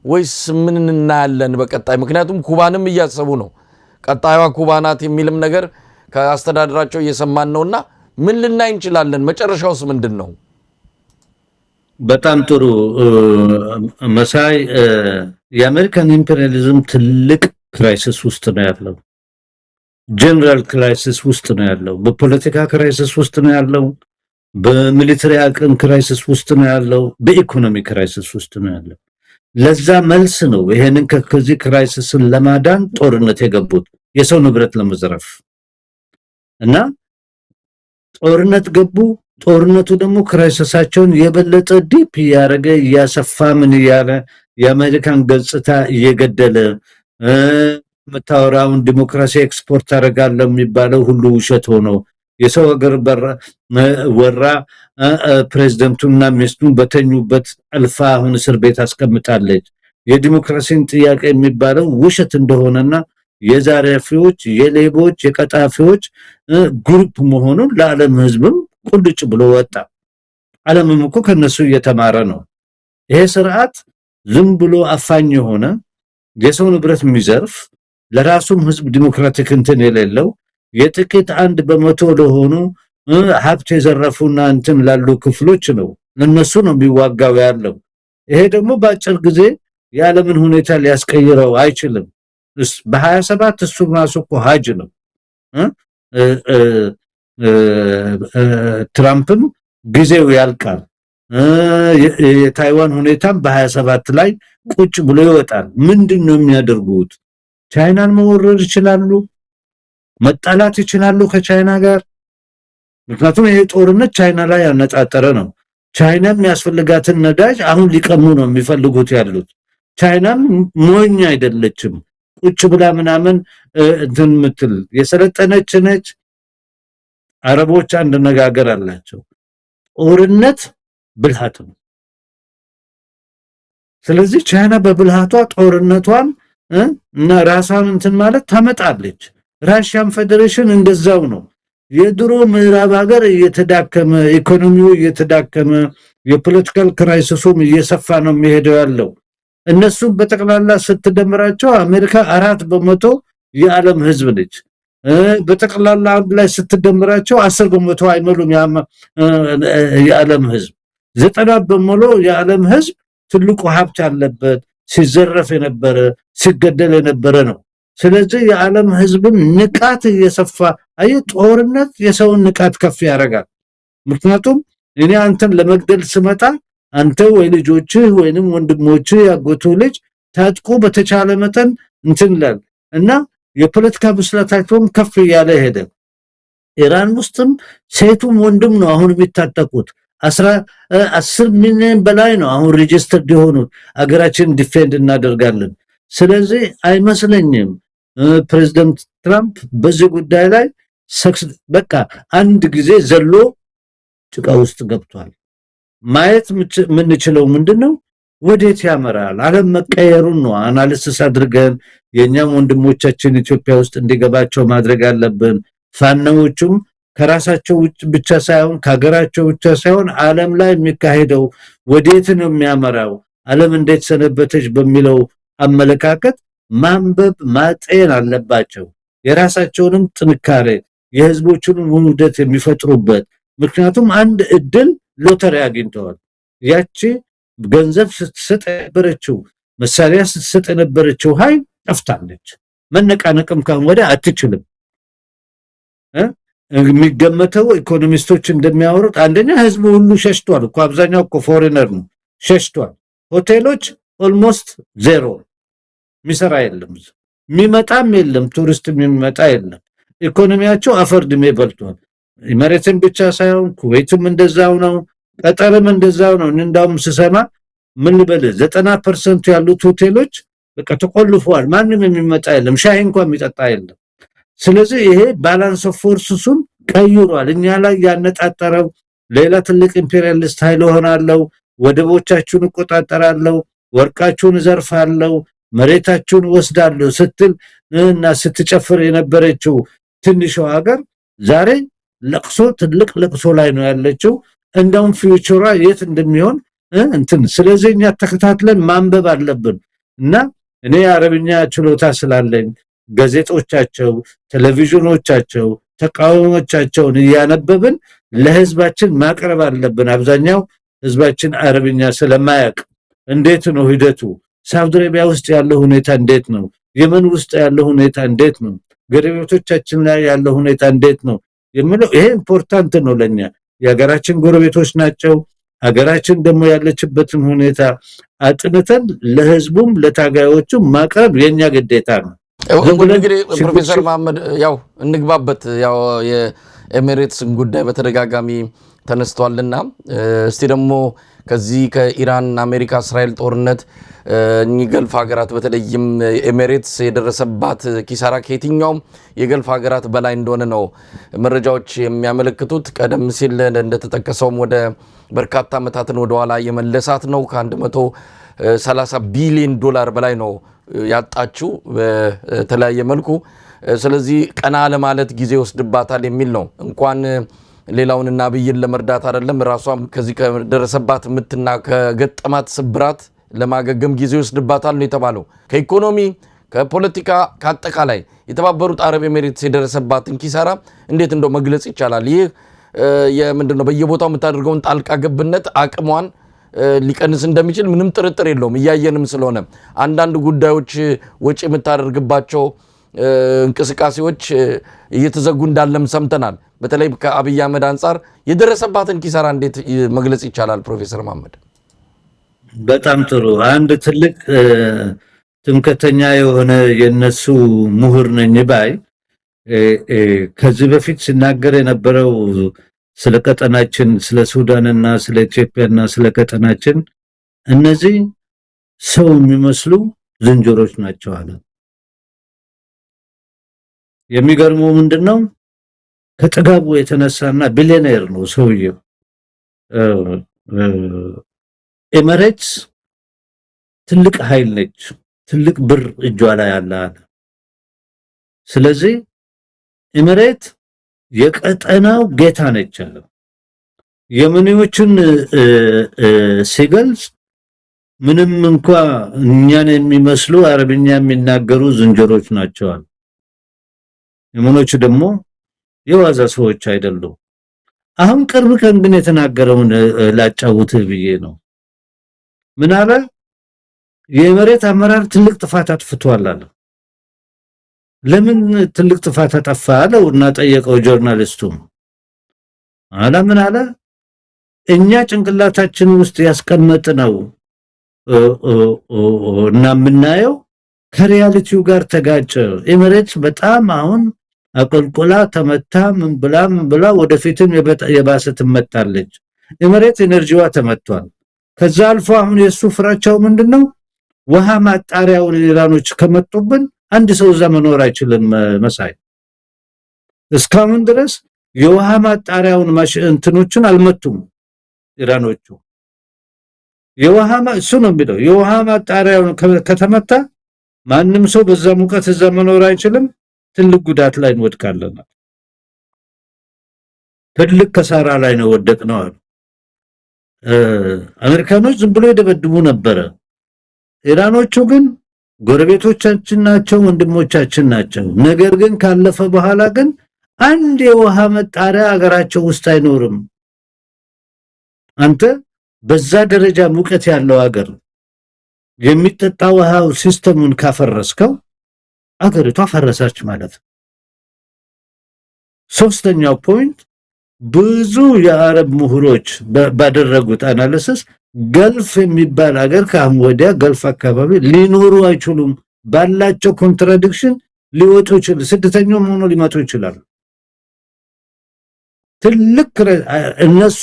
ወይስ ምን እናያለን በቀጣይ? ምክንያቱም ኩባንም እያሰቡ ነው። ቀጣዩዋ ኩባ ናት የሚልም ነገር ከአስተዳደራቸው እየሰማን ነውና ምን ልናይ እንችላለን? መጨረሻውስ ምንድን ነው? በጣም ጥሩ መሳይ። የአሜሪካን ኢምፔሪያሊዝም ትልቅ ክራይሲስ ውስጥ ነው ያለው። ጀነራል ክራይሲስ ውስጥ ነው ያለው። በፖለቲካ ክራይሲስ ውስጥ ነው ያለው። በሚሊተሪ አቅም ክራይሲስ ውስጥ ነው ያለው። በኢኮኖሚ ክራይሲስ ውስጥ ነው ያለው። ለዛ መልስ ነው ይሄንን ከዚህ ክራይሲስን ለማዳን ጦርነት የገቡት፣ የሰው ንብረት ለመዝረፍ እና ጦርነት ገቡ። ጦርነቱ ደግሞ ክራይሲሳቸውን የበለጠ ዲፕ እያደረገ እያሰፋ ምን እያለ የአሜሪካን ገጽታ እየገደለ መታወራውን ዲሞክራሲ ኤክስፖርት አደርጋለሁ የሚባለው ሁሉ ውሸት ሆኖ የሰው ሀገር ወራ ፕሬዝዳንቱና ሚስቱን በተኙበት አልፋ አሁን እስር ቤት አስቀምጣለች። የዲሞክራሲን ጥያቄ የሚባለው ውሸት እንደሆነና የዛሬፊዎች፣ የሌቦች፣ የቀጣፊዎች ግሩፕ መሆኑን ለዓለም ህዝብም ቁልጭ ብሎ ወጣ። ዓለምም እኮ ከነሱ እየተማረ ነው። ይሄ ስርዓት ዝም ብሎ አፋኝ የሆነ የሰው ንብረት የሚዘርፍ ለራሱም ህዝብ ዲሞክራቲክ እንትን የሌለው የጥቂት 1% ለሆኑ ሀብት የዘረፉና እንትን ላሉ ክፍሎች ነው ለነሱ ነው የሚዋጋው ያለው። ይሄ ደግሞ በአጭር ጊዜ የዓለምን ሁኔታ ሊያስቀይረው አይችልም። በ27 እሱ ራሱ እኮ ሀጅ ነው። ትራምፕም ጊዜው ያልቃል። የታይዋን ሁኔታም በ27 ላይ ቁጭ ብሎ ይወጣል። ምንድነው የሚያደርጉት? ቻይናን መወረር ይችላሉ፣ መጣላት ይችላሉ ከቻይና ጋር። ምክንያቱም ይሄ ጦርነት ቻይና ላይ ያነጣጠረ ነው። ቻይናም የሚያስፈልጋትን ነዳጅ አሁን ሊቀሙ ነው የሚፈልጉት ያሉት። ቻይናም ሞኝ አይደለችም። ቁጭ ብላ ምናምን እንትን ምትል የሰለጠነች ነች። አረቦች አንድ ነጋገር አላቸው፣ ጦርነት ብልሃት ነው። ስለዚህ ቻይና በብልሃቷ ጦርነቷን እና ራሷን እንትን ማለት ታመጣለች። ራሽያን ፌዴሬሽን እንደዛው ነው። የድሮ ምዕራብ ሀገር እየተዳከመ ኢኮኖሚው እየተዳከመ የፖለቲካል ክራይሲሱም እየሰፋ ነው የሚሄደው ያለው። እነሱ በጠቅላላ ስትደምራቸው አሜሪካ 4% የዓለም ህዝብ ነች። በጠቅላላ አንድ ላይ ስትደምራቸው 10% አይሞሉም የዓለም ህዝብ። 90% የዓለም ህዝብ ትልቁ ሀብት ያለበት ሲዘረፍ የነበረ ሲገደል የነበረ ነው። ስለዚህ የዓለም ህዝብን ንቃት እየሰፋ ጦርነት የሰውን ንቃት ከፍ ያደርጋል። ምክንያቱም እኔ አንተን ለመግደል ስመጣ አንተ ወይ ልጆችህ ወይንም ወንድሞችህ ያጎቱ ልጅ ታጥቁ በተቻለ መጠን እንትንላል እና የፖለቲካ ብስለታቸውም ከፍ ያለ ሄደ። ኢራን ውስጥም ሴቱም ወንድም ነው አሁን የሚታጠቁት። 10 ሚሊዮን በላይ ነው አሁን ሬጂስተርድ የሆኑት አገራችን ዲፌንድ እናደርጋለን። ስለዚህ አይመስለኝም ፕሬዝዳንት ትራምፕ በዚህ ጉዳይ ላይ በቃ አንድ ጊዜ ዘሎ ጭቃ ውስጥ ገብቷል። ማየት የምንችለው ምንድነው? ወዴት ያመራል? ዓለም መቀየሩን ነው አናሊሲስ አድርገን የኛም ወንድሞቻችን ኢትዮጵያ ውስጥ እንዲገባቸው ማድረግ አለብን። ፋናዎቹም ከራሳቸው ብቻ ሳይሆን ከሀገራቸው ብቻ ሳይሆን ዓለም ላይ የሚካሄደው ወዴት ነው የሚያመራው፣ ዓለም እንዴት ሰነበተች በሚለው አመለካከት ማንበብ ማጤን አለባቸው። የራሳቸውንም ጥንካሬ የህዝቦቹንም ውህደት የሚፈጥሩበት። ምክንያቱም አንድ እድል ሎተሪ አግኝተዋል። ያቺ ገንዘብ ስትሰጥ የነበረችው መሳሪያ ስትሰጥ የነበረችው ኃይል ጠፍታለች። መነቃነቅም ካሁን ወዲያ አትችልም። የሚገመተው ኢኮኖሚስቶች እንደሚያወሩት አንደኛ ህዝቡ ሁሉ ሸሽቷል እኮ አብዛኛው እኮ ፎሬነር ነው ሸሽቷል። ሆቴሎች ኦልሞስት ዜሮ፣ ሚሰራ የለም፣ የሚመጣም የለም፣ ቱሪስት የሚመጣ የለም። ኢኮኖሚያቸው አፈር ድሜ በልቷል። መሬትን ብቻ ሳይሆን ኩዌትም እንደዛው ነው፣ ቀጠርም እንደዛው ነው። እንዳውም ስሰማ ምን ልበል 90% ያሉት ሆቴሎች በቃ ተቆልፈዋል። ማንም የሚመጣ የለም፣ ሻይ እንኳን የሚጠጣ የለም። ስለዚህ ይሄ ባላንስ ኦፍ ፎርስሱን ቀይሯል። እኛ ላይ ያነጣጠረው ሌላ ትልቅ ኢምፔሪያሊስት ኃይል ሆናለው፣ ወደቦቻችሁን እቆጣጠራለሁ፣ ወርቃችሁን ዘርፋለሁ፣ መሬታችሁን ወስዳለሁ ስትል እና ስትጨፍር የነበረችው ትንሿ ሀገር ዛሬ ለቅሶ ትልቅ ለቅሶ ላይ ነው ያለችው። እንደውም ፊውቸሯ የት እንደሚሆን እንትን። ስለዚህ እኛ ተከታትለን ማንበብ አለብን እና እኔ አረብኛ ችሎታ ስላለኝ ጋዜጦቻቸው፣ ቴሌቪዥኖቻቸው፣ ተቃዋሚዎቻቸውን እያነበብን ለህዝባችን ማቅረብ አለብን። አብዛኛው ህዝባችን አረብኛ ስለማያውቅ እንዴት ነው ሂደቱ፣ ሳውዲ አረቢያ ውስጥ ያለው ሁኔታ እንዴት ነው፣ የመን ውስጥ ያለው ሁኔታ እንዴት ነው፣ ጎረቤቶቻችን ላይ ያለው ሁኔታ እንዴት ነው የሚለው ይሄ ኢምፖርታንት ነው ለኛ። የሀገራችን ጎረቤቶች ናቸው። ሀገራችን ደግሞ ያለችበትን ሁኔታ አጥንተን ለህዝቡም ለታጋዮቹም ማቅረብ የኛ ግዴታ ነው። እንግዲህ ፕሮፌሰር መሐመድ ያው እንግባበት፣ ያው የኤሚሬትስን ጉዳይ በተደጋጋሚ ተነስቷልና እስቲ ደግሞ ከዚህ ከኢራን አሜሪካ እስራኤል ጦርነት እኚህ ገልፍ ሀገራት በተለይም ኤሚሬትስ የደረሰባት ኪሳራ ከየትኛውም የገልፍ ሀገራት በላይ እንደሆነ ነው መረጃዎች የሚያመለክቱት። ቀደም ሲል እንደተጠቀሰውም ወደ በርካታ ዓመታትን ወደኋላ የመለሳት ነው። ከ130 ቢሊዮን ዶላር በላይ ነው ያጣችው በተለያየ መልኩ። ስለዚህ ቀና ለማለት ጊዜ ወስድባታል የሚል ነው። እንኳን ሌላውንና አብይን ለመርዳት አይደለም ራሷም ከዚህ ከደረሰባት ምትና ከገጠማት ስብራት ለማገገም ጊዜ ወስድባታል ነው የተባለው። ከኢኮኖሚ ከፖለቲካ ከአጠቃላይ የተባበሩት አረብ ኤሚሬትስ የደረሰባትን ኪሳራ እንዴት እንደው መግለጽ ይቻላል? ይህ የምንድነው በየቦታው የምታደርገውን ጣልቃ ገብነት አቅሟን ሊቀንስ እንደሚችል ምንም ጥርጥር የለውም። እያየንም ስለሆነ አንዳንድ ጉዳዮች ወጪ የምታደርግባቸው እንቅስቃሴዎች እየተዘጉ እንዳለም ሰምተናል። በተለይ ከአብይ አህመድ አንጻር የደረሰባትን ኪሳራ እንዴት መግለጽ ይቻላል ፕሮፌሰር መሐመድ? በጣም ጥሩ። አንድ ትልቅ ትምክህተኛ የሆነ የነሱ ምሁር ነኝ ባይ ከዚህ በፊት ሲናገር የነበረው ስለ ቀጠናችን፣ ስለ ሱዳንና ስለ ኢትዮጵያና ስለ ቀጠናችን እነዚህ ሰው የሚመስሉ ዝንጀሮች ናቸው አለ። የሚገርመው ምንድነው ከጥጋቡ የተነሳና ቢሊዮኔር ነው ሰውየው። ኤሚሬትስ ትልቅ ኃይል ነች፣ ትልቅ ብር እጇ ላይ አለ። ስለዚህ ኤሚሬት የቀጠናው ጌታ ነች አለ። የመኔዎችን ሲገልጽ ምንም እንኳን እኛን የሚመስሉ አረብኛ የሚናገሩ ዝንጀሮች ናቸው አለ። የመኖች ደግሞ የዋዛ ሰዎች አይደሉም። አሁን ቅርብ ቀን ግን የተናገረውን ላጫውትህ ብዬ ነው። ምን አለ? የኤሚሬት አመራር ትልቅ ጥፋት አጥፍቷል አለ። ለምን ትልቅ ጥፋት አጠፋ አለው እና ጠየቀው ጆርናሊስቱ። ምን አለ? እኛ ጭንቅላታችን ውስጥ ያስቀመጥነው እና የምናየው ከሪያሊቲው ጋር ተጋጨ። ኤሚሬትስ በጣም አሁን አቆልቆላ ተመታ፣ ምን ብላ ወደፊትም የባሰ ትመታለች። ኤሚሬት ኤነርጂዋ ተመቷል። ከዛ አልፎ አሁን የሱ ፍራቻው ምንድነው? ውሃ ማጣሪያውን ኢራኖች ከመጡብን አንድ ሰው እዛ መኖር አይችልም። መሳይ እስካሁን ድረስ የውሃ ማጣሪያውን እንትኖችን አልመቱም ኢራኖቹ። እሱ ነው የሚለው የውሃ ማጣሪያውን ከተመታ ማንም ሰው በዛ ሙቀት እዛ መኖር አይችልም። ትልቅ ጉዳት ላይ እንወድቃለን። ትልቅ ከሳራ ላይ ነው ወደቅነው አሉ። አሜሪካኖች ዝም ብሎ ይደበድቡ ነበረ። ኢራኖቹ ግን ጎረቤቶቻችን ናቸው፣ ወንድሞቻችን ናቸው። ነገር ግን ካለፈ በኋላ ግን አንድ የውሃ መጣሪያ አገራቸው ውስጥ አይኖርም። አንተ በዛ ደረጃ ሙቀት ያለው አገር የሚጠጣ ውሃው ሲስተሙን ካፈረስከው አገሪቷ ፈረሰች ማለት ነው። ሶስተኛው ፖይንት ብዙ የአረብ ምሁሮች ባደረጉት አናሊሲስ ገልፍ የሚባል ሀገር ከአሁን ወዲያ ገልፍ አካባቢ ሊኖሩ አይችሉም። ባላቸው ኮንትራዲክሽን ሊወጡ ይችላል። ስደተኛው ሆኖ ሊመጡ ይችላል። ትልቅ እነሱ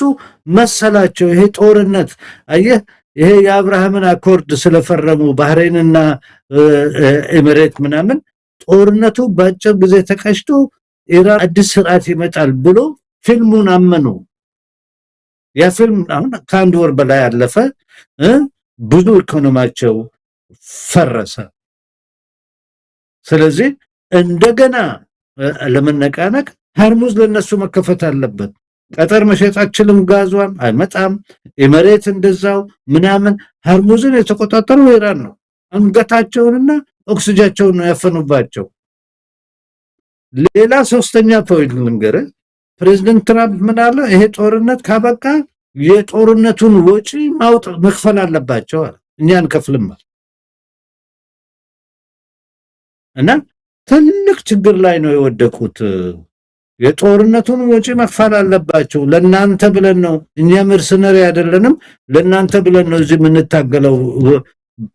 መሰላቸው ይሄ ጦርነት አየህ፣ ይሄ የአብርሃምን አኮርድ ስለፈረሙ ባህሬንና ኤሚሬት ምናምን ጦርነቱ በአጭር ጊዜ ተቀጭቶ ኢራን አዲስ ስርዓት ይመጣል ብሎ ፊልሙን አመኑ። ያ ፊልም አሁን ከአንድ ወር በላይ አለፈ። ብዙ ኢኮኖሚያቸው ፈረሰ። ስለዚህ እንደገና ለመነቃነቅ ሆርሙዝ ለነሱ መከፈት አለበት። ቀጠር መሸጣችልም ጋዟን አይመጣም። ኤሚሬት እንደዛው ምናምን ሆርሙዝን የተቆጣጠረው ኢራን ነው። አንገታቸውንና ኦክሲጅናቸውን ነው ያፈኑባቸው። ሌላ ሶስተኛ ፖይንት ልንገርህ። ፕሬዝዳንት ትራምፕ ምን አለ? ይሄ ጦርነት ካበቃ የጦርነቱን ወጪ መክፈል አለባቸው አለ። እኛ አንከፍልም እና ትልቅ ችግር ላይ ነው የወደቁት። የጦርነቱን ወጪ መክፈል አለባቸው። ለናንተ ብለን ነው፣ እኛ መርሰነሪ አይደለንም፣ ለናንተ ብለን ነው እዚህ የምንታገለው።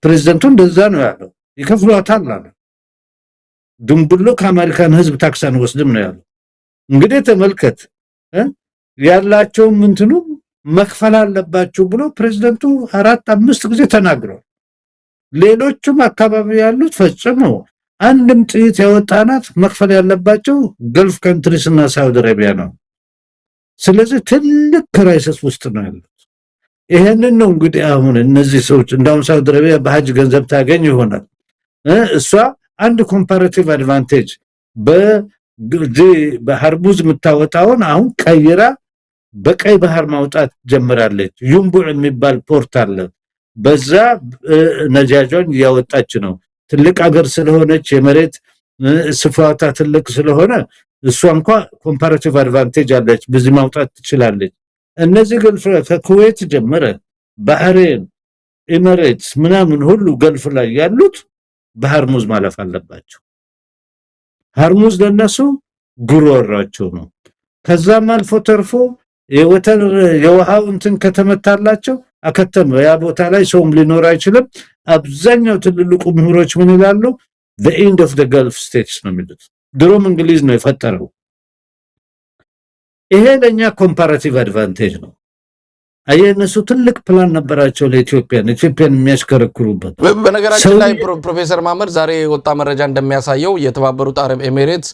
ፕሬዝዳንቱ እንደዛ ነው ያለው። ይከፍሏታል አለ። ድንብሎ ከአሜሪካን ህዝብ ታክስ አንወስድም ነው ያለው። እንግዲህ ተመልከት፣ ያላቸው ምንትኑ መክፈል አለባቸው ብሎ ፕሬዝዳንቱ 4-5 ጊዜ ተናግሯል። ሌሎችም አካባቢ ያሉት ፈጽሞ አንድም ጥይት ያወጣናት መክፈል ያለባቸው ገልፍ ካንትሪስ እና ሳውዲ አረቢያ ነው። ስለዚህ ትልቅ ክራይሲስ ውስጥ ነው ያሉት። ይሄንን ነው እንግዲህ አሁን እነዚህ ሰዎች እንዳውም ሳውዲ አረቢያ በሐጅ ገንዘብ ታገኝ ይሆናል። እሷ አንድ ኮምፓራቲቭ አድቫንቴጅ በሆርሙዝ የምታወጣውን አሁን ቀይራ በቀይ ባህር ማውጣት ጀምራለች። ዩምቡዕ የሚባል ፖርት አለ። በዛ ነጃጇን ያወጣች ነው። ትልቅ ሀገር ስለሆነች የመሬት ስፋቷ ትልቅ ስለሆነ እሷ እንኳን ኮምፓራቲቭ አድቫንቴጅ አለች፣ በዚህ ማውጣት ትችላለች። እነዚህ ግን ከኩዌት ጀመረ ባህሬን፣ ኤሚሬትስ ምናምን ሁሉ ገልፍ ላይ ያሉት በሃርሙዝ ማለፍ አለባቸው። ሃርሙዝ ለነሱ ጉሮሯቸው ነው። ከዛም አልፎ ተርፎ የወተር የውሃው እንትን ከተመታላቸው አከተመ። ያ ቦታ ላይ ሰውም ሊኖር አይችልም። አብዛኛው ትልልቁ ምሁሮች ምን ይላሉ? the end of the Gulf states ነው የሚሉት። ድሮም እንግሊዝ ነው የፈጠረው። ይሄ ለኛ ኮምፓራቲቭ አድቫንቴጅ ነው። አየነሱ ትልቅ ፕላን ነበራቸው ለኢትዮጵያን የሚያሽከረክሩበት። በነገራችን ላይ ፕሮፌሰር መሐመድ ዛሬ የወጣ መረጃ እንደሚያሳየው የተባበሩት አረብ ኤሚሬትስ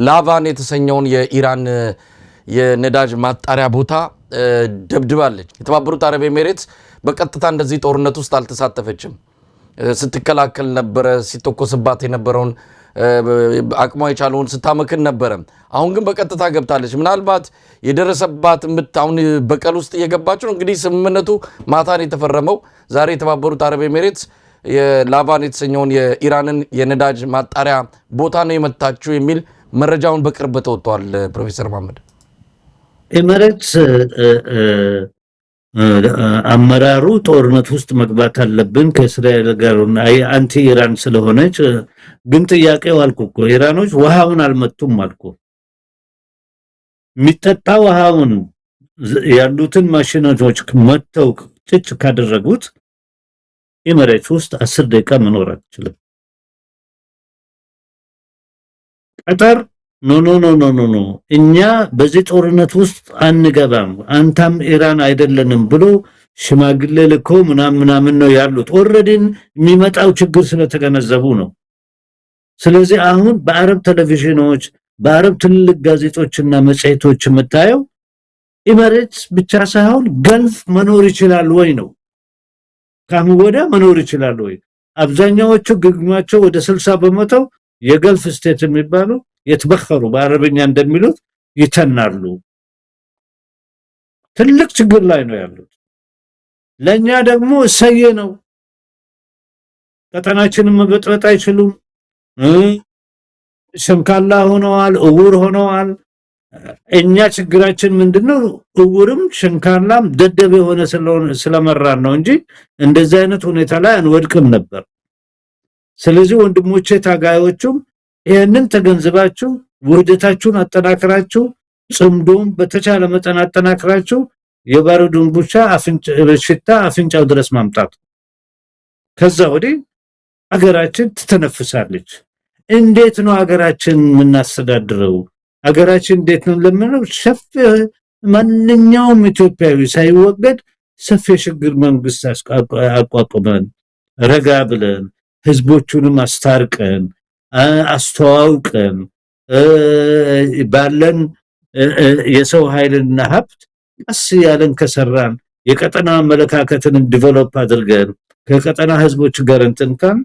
ላቫን የተሰኘውን የኢራን የነዳጅ ማጣሪያ ቦታ ደብድባለች። የተባበሩት አረብ ኤሚሬትስ በቀጥታ እንደዚህ ጦርነት ውስጥ አልተሳተፈችም። ስትከላከል ነበረ፣ ሲተኮስባት የነበረውን አቅሟ የቻለውን ስታመክን ነበረ። አሁን ግን በቀጥታ ገብታለች። ምናልባት የደረሰባት ምት አሁን በቀል ውስጥ እየገባቸው እንግዲህ ስምምነቱ ማታን የተፈረመው ዛሬ የተባበሩት አረብ ኤሚሬትስ የላቫን የተሰኘውን የኢራንን የነዳጅ ማጣሪያ ቦታ ነው የመታችው የሚል መረጃውን በቅርብ ተወጥቷል። ፕሮፌሰር መሐመድ ኤሚሬትስ አመራሩ ጦርነት ውስጥ መግባት አለብን ከእስራኤል ጋር አንቲ ኢራን ስለሆነች ግን ጥያቄው አልኩ እኮ ኢራኖች ውሃውን አልመቱም አልኩ። የሚጠጣ ውሃውን ያሉትን ማሽኖች መተው ጭጭ ካደረጉት ኤሚሬትስ ውስጥ 10 ደቂቃ መኖር አይችልም። ቀጠር ኖ እኛ በዚህ ጦርነት ውስጥ አንገባም፣ አንተም ኢራን አይደለንም ብሎ ሽማግሌ ልኮ ምናምን ነው ያሉት። ኦሬዲ የሚመጣው ችግር ስለተገነዘቡ ነው። ስለዚህ አሁን በአረብ ቴሌቪዥኖች በአረብ ትልቅ ጋዜጦችና መጽሔቶች የምታየው ኤሚሬትስ ብቻ ሳይሆን ገልፍ መኖር ይችላል ወይ ነው። ካሁን ወዲያ መኖር ይችላል ወይ? አብዛኛዎቹ ግግማቸው ወደ 60% የገልፍ ስቴት የሚባሉ የተበከሩ በአረብኛ እንደሚሉት ይተናሉ። ትልቅ ችግር ላይ ነው ያሉት። ለኛ ደግሞ እሰየ ነው። ቀጠናችንን መበጥበጥ አይችሉም። ሸምካላ ሆነዋል፣ እውር ሆነዋል። እኛ ችግራችን ምንድነው? እውርም ሸንካላም ደደብ የሆነ ስለመራን ነው እንጂ እንደዚህ አይነት ሁኔታ ላይ አንወድቅም ነበር። ስለዚህ ወንድሞቼ ታጋዮቹም ይሄንን ተገንዝባችሁ ውህደታችሁን አጠናክራችሁ ጽምዶም በተቻለ መጠን አጠናክራችሁ የባሩዱን ቡሻ ሽታ አፍንጫው ድረስ ማምጣት። ከዛ ወዲህ አገራችን ትተነፍሳለች። እንዴት ነው አገራችን የምናስተዳድረው? አገራችን እንዴት ነው ለምነው ሰፊ ማንኛውም ኢትዮጵያዊ ሳይወገድ ሰፊ ሽግግር መንግስት አቋቁመን ረጋ ብለን ህዝቦቹንም አስታርቀን አስተዋውቀን ባለን የሰው ኃይልና ሀብት ቀስ ያለን ከሰራን የቀጠና መለካከትን ዲቨሎፕ አድርገን ከቀጠና ህዝቦች ጋር እንተንካን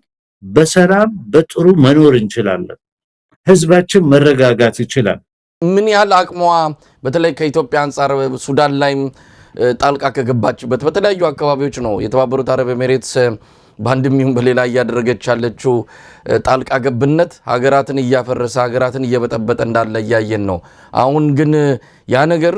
በሰላም በጥሩ መኖር እንችላለን። ህዝባችን መረጋጋት ይችላል። ምን ያህል አቅሟ በተለይ ከኢትዮጵያ አንፃር ሱዳን ላይም ጣልቃ ከገባችበት በተለያዩ አካባቢዎች ነው የተባበሩት አረብ ኤሚሬትስ በአንድም ይሁን በሌላ እያደረገች ያለችው ጣልቃ ገብነት ሀገራትን እያፈረሰ ሀገራትን እየበጠበጠ እንዳለ እያየን ነው። አሁን ግን ያ ነገር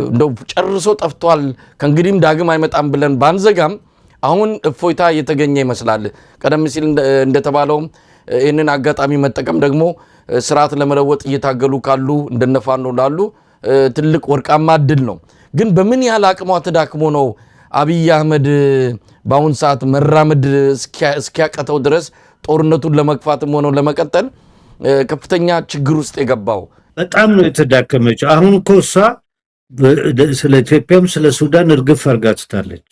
እንደው ጨርሶ ጠፍቷል፣ ከእንግዲህም ዳግም አይመጣም ብለን ባንዘጋም አሁን እፎይታ እየተገኘ ይመስላል። ቀደም ሲል እንደተባለው ይህንን አጋጣሚ መጠቀም ደግሞ ስርዓት ለመለወጥ እየታገሉ ካሉ እንደነፋኖ ላሉ ትልቅ ወርቃማ እድል ነው። ግን በምን ያህል አቅሟ ተዳክሞ ነው አብይ አህመድ በአሁን ሰዓት መራመድ እስኪያቀተው ድረስ ጦርነቱን ለመግፋትም ሆነው ለመቀጠል ከፍተኛ ችግር ውስጥ የገባው? በጣም ነው የተዳከመችው። አሁን እኮ እሷ ስለ ኢትዮጵያም ስለ ሱዳን እርግፍ አርጋትታለች።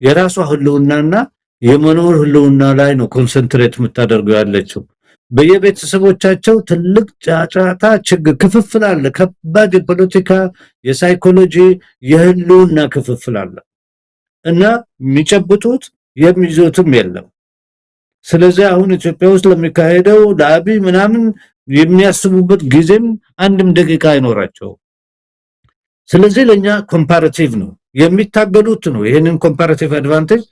የራሷ ህልውናና የመኖር ህልውና ላይ ነው ኮንሰንትሬት የምታደርገው ያለችው። በየቤተሰቦቻቸው ትልቅ ጫጫታ ችግር ክፍፍል አለ። ከባድ የፖለቲካ የሳይኮሎጂ የህልውና ክፍፍል አለ እና የሚጨብጡት የሚይዙትም የለም። ስለዚህ አሁን ኢትዮጵያ ውስጥ ለሚካሄደው ለአብይ ምናምን የሚያስቡበት ጊዜም አንድም ደቂቃ አይኖራቸው። ስለዚህ ለኛ ኮምፓራቲቭ ነው የሚታገሉት ነው። ይሄንን ኮምፓራቲቭ አድቫንቴጅ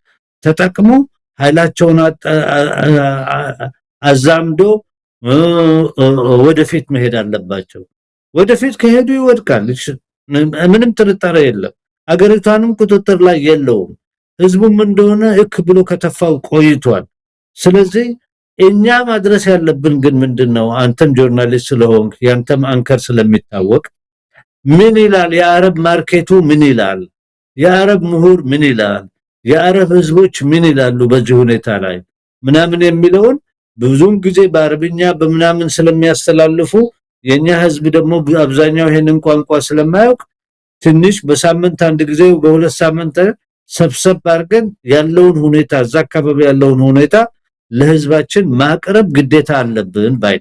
ተጠቅሞ ኃይላቸውን አዛምዶ ወደፊት መሄድ አለባቸው። ወደፊት ከሄዱ ይወድቃል፣ ምንም ጥርጣሬ የለም። አገሪቷንም ቁጥጥር ላይ የለውም። ህዝቡም እንደሆነ እክ ብሎ ከተፋው ቆይቷል። ስለዚህ እኛ ማድረስ ያለብን ግን ምንድነው? አንተም ጆርናሊስት ስለሆንክ ያንተም አንከር ስለሚታወቅ ምን ይላል የአረብ ማርኬቱ ምን ይላል? የአረብ ምሁር ምን ይላል? የአረብ ህዝቦች ምን ይላሉ በዚህ ሁኔታ ላይ ምናምን የሚለውን ብዙውን ጊዜ በአረብኛ በምናምን ስለሚያስተላልፉ የኛ ህዝብ ደግሞ አብዛኛው ይሄንን ቋንቋ ስለማያውቅ ትንሽ በሳምንት አንድ ጊዜ በሁለት ሳምንት ሰብሰብ አድርገን ያለውን ሁኔታ እዛ አካባቢ ያለውን ሁኔታ ለህዝባችን ማቅረብ ግዴታ አለብን ባይ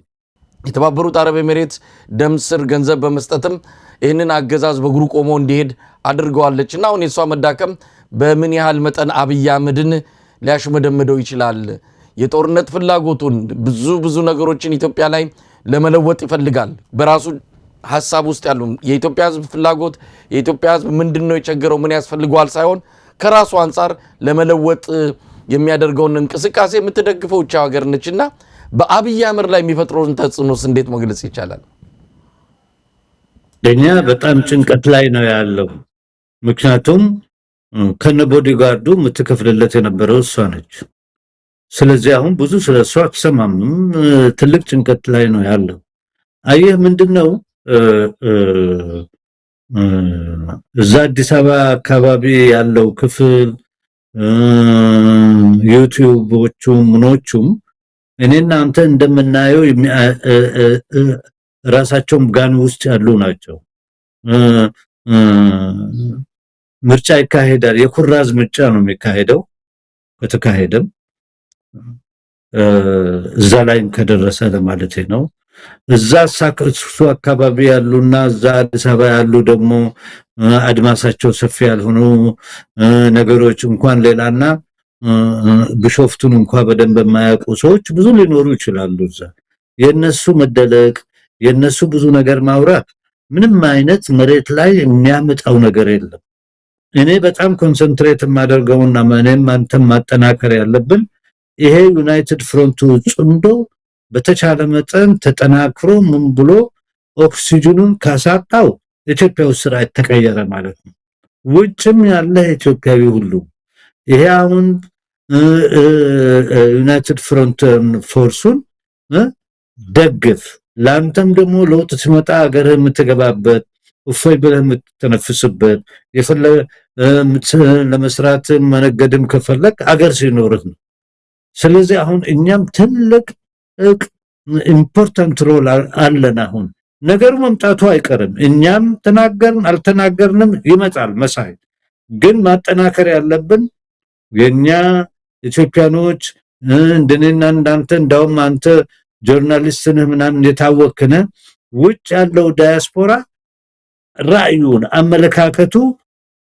የተባበሩት አረብ ኤሚሬት ደም ስር ገንዘብ በመስጠትም ይህንን አገዛዝ በእግሩ ቆሞ እንዲሄድ አድርገዋለችና አሁን የሷ መዳከም በምን ያህል መጠን አብይ አህመድን ሊያሽመደምደው ይችላል? የጦርነት ፍላጎቱን ብዙ ነገሮችን ኢትዮጵያ ላይ ለመለወጥ ይፈልጋል። በራሱ ሐሳብ ውስጥ ያሉ የኢትዮጵያ ህዝብ ፍላጎት የኢትዮጵያ ህዝብ ምንድነው የቸገረው ምን ያስፈልገዋል ሳይሆን ከራሱ አንፃር ለመለወጥ የሚያደርገውን እንቅስቃሴ የምትደግፈው ብቻ ሀገር ነችና በአብይ አህመድ ላይ የሚፈጥረውን ተጽዕኖስ እንዴት መግለጽ ይቻላል? ለኛ በጣም ጭንቀት ላይ ነው ያለው። ምክንያቱም ከነቦዲ ጋርዱ የምትከፍልለት የነበረው እሷ ነች። ስለዚህ አሁን ብዙ ስለሷ አትሰማም። ትልቅ ጭንቀት ላይ ነው ያለው። አየህ ምንድነው እዛ አዲስ አበባ አካባቢ ያለው ክፍል ዩቲዩቦቹ ምኖቹም እኔና አንተ እንደምናየው ራሳቸውም ጋን ውስጥ ያሉ ናቸው። ምርጫ ይካሄዳል። የኩራዝ ምርጫ ነው የሚካሄደው። ከተካሄደም እዛ ላይ ከደረሰ ለማለት ነው። እዛ ሳክሱ አካባቢ ያሉና እዛ አዲስ አበባ ያሉ ደግሞ አድማሳቸው ሰፊ ያልሆኑ ነገሮች እንኳን ሌላና ቢሾፍቱን እንኳን በደንብ የማያውቁ ሰዎች ብዙ ሊኖሩ ይችላሉ። እዛ የነሱ መደለቅ የነሱ ብዙ ነገር ማውራት ምንም አይነት መሬት ላይ የሚያመጣው ነገር የለም። እኔ በጣም ኮንሰንትሬት ማደርገውና ማንም አንተም ማጠናከር ያለብን ይሄ ዩናይትድ ፍሮንቱ ጽንዶ በተቻለ መጠን ተጠናክሮ ምን ብሎ ኦክሲጅኑን ካሳጣው ኢትዮጵያ ውስጥ ስራ ተቀየረ ማለት ነው። ውጭም ያለ ኢትዮጵያዊ ሁሉ ይሄ አሁን ዩናይትድ ፍሮንት ፎርሱን ደግፍ። ላንተም ደግሞ ለውጥ ሲመጣ ሀገር የምትገባበት እፎይ ብለህ የምትተነፍስበት ለመስራት መነገድም ከፈለክ አገር ሲኖርህ ነው። ስለዚህ አሁን እኛም ትልቅ ኢምፖርታንት ሮል አለን። አሁን ነገሩ መምጣቱ አይቀርም። እኛም ተናገርን አልተናገርንም ይመጣል መሳይ። ግን ማጠናከር ያለብን የኛ ኢትዮጵያኖች እንደኔና እንዳንተ እንዳውም አንተ ጆርናሊስት ነህ ምናምን የታወቅነ ውጭ ያለው ዳያስፖራ ራዩን አመለካከቱ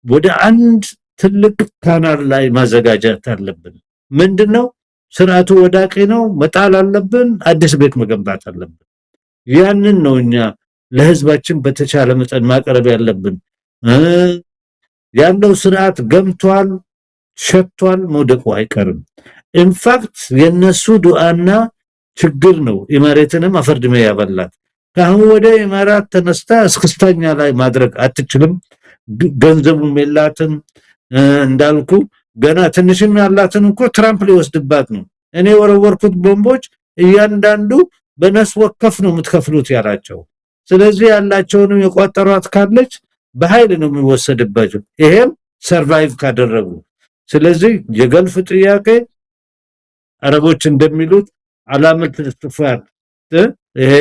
ወደ አንድ ትልቅ ካናል ላይ ማዘጋጀት አለብን። ምንድነው ስርዓቱ ወዳቂ ነው መጣል አለብን፣ አዲስ ቤት መገንባት አለብን። ያንን ነው እኛ ለህዝባችን በተቻለ መጠን ማቅረብ ያለብን። ያለው ስርዓት ገምቷል፣ ሸቷል፣ መውደቁ አይቀርም። ኢንፋክት የነሱ ዱአና ችግር ነው ኢማራትንም አፈርድሜ ያበላት። ካሁን ወደ ኢማራት ተነስታ እስክስተኛ ላይ ማድረግ አትችልም። ገንዘቡም የላትም እንዳልኩ ገና ትንሽም ያላትን እንኳ ትራምፕ ሊወስድባት ነው። እኔ ወረወርኩት ቦምቦች እያንዳንዱ በነስ ወከፍ ነው የምትከፍሉት ያላቸው። ስለዚህ ያላቸውንም የቋጠሯት ካለች በኃይል ነው የሚወሰድባቸው። ይሄም ሰርቫይቭ ካደረጉ። ስለዚህ የገልፍ ጥያቄ አረቦች እንደሚሉት አላመት ተስፋር ይሄ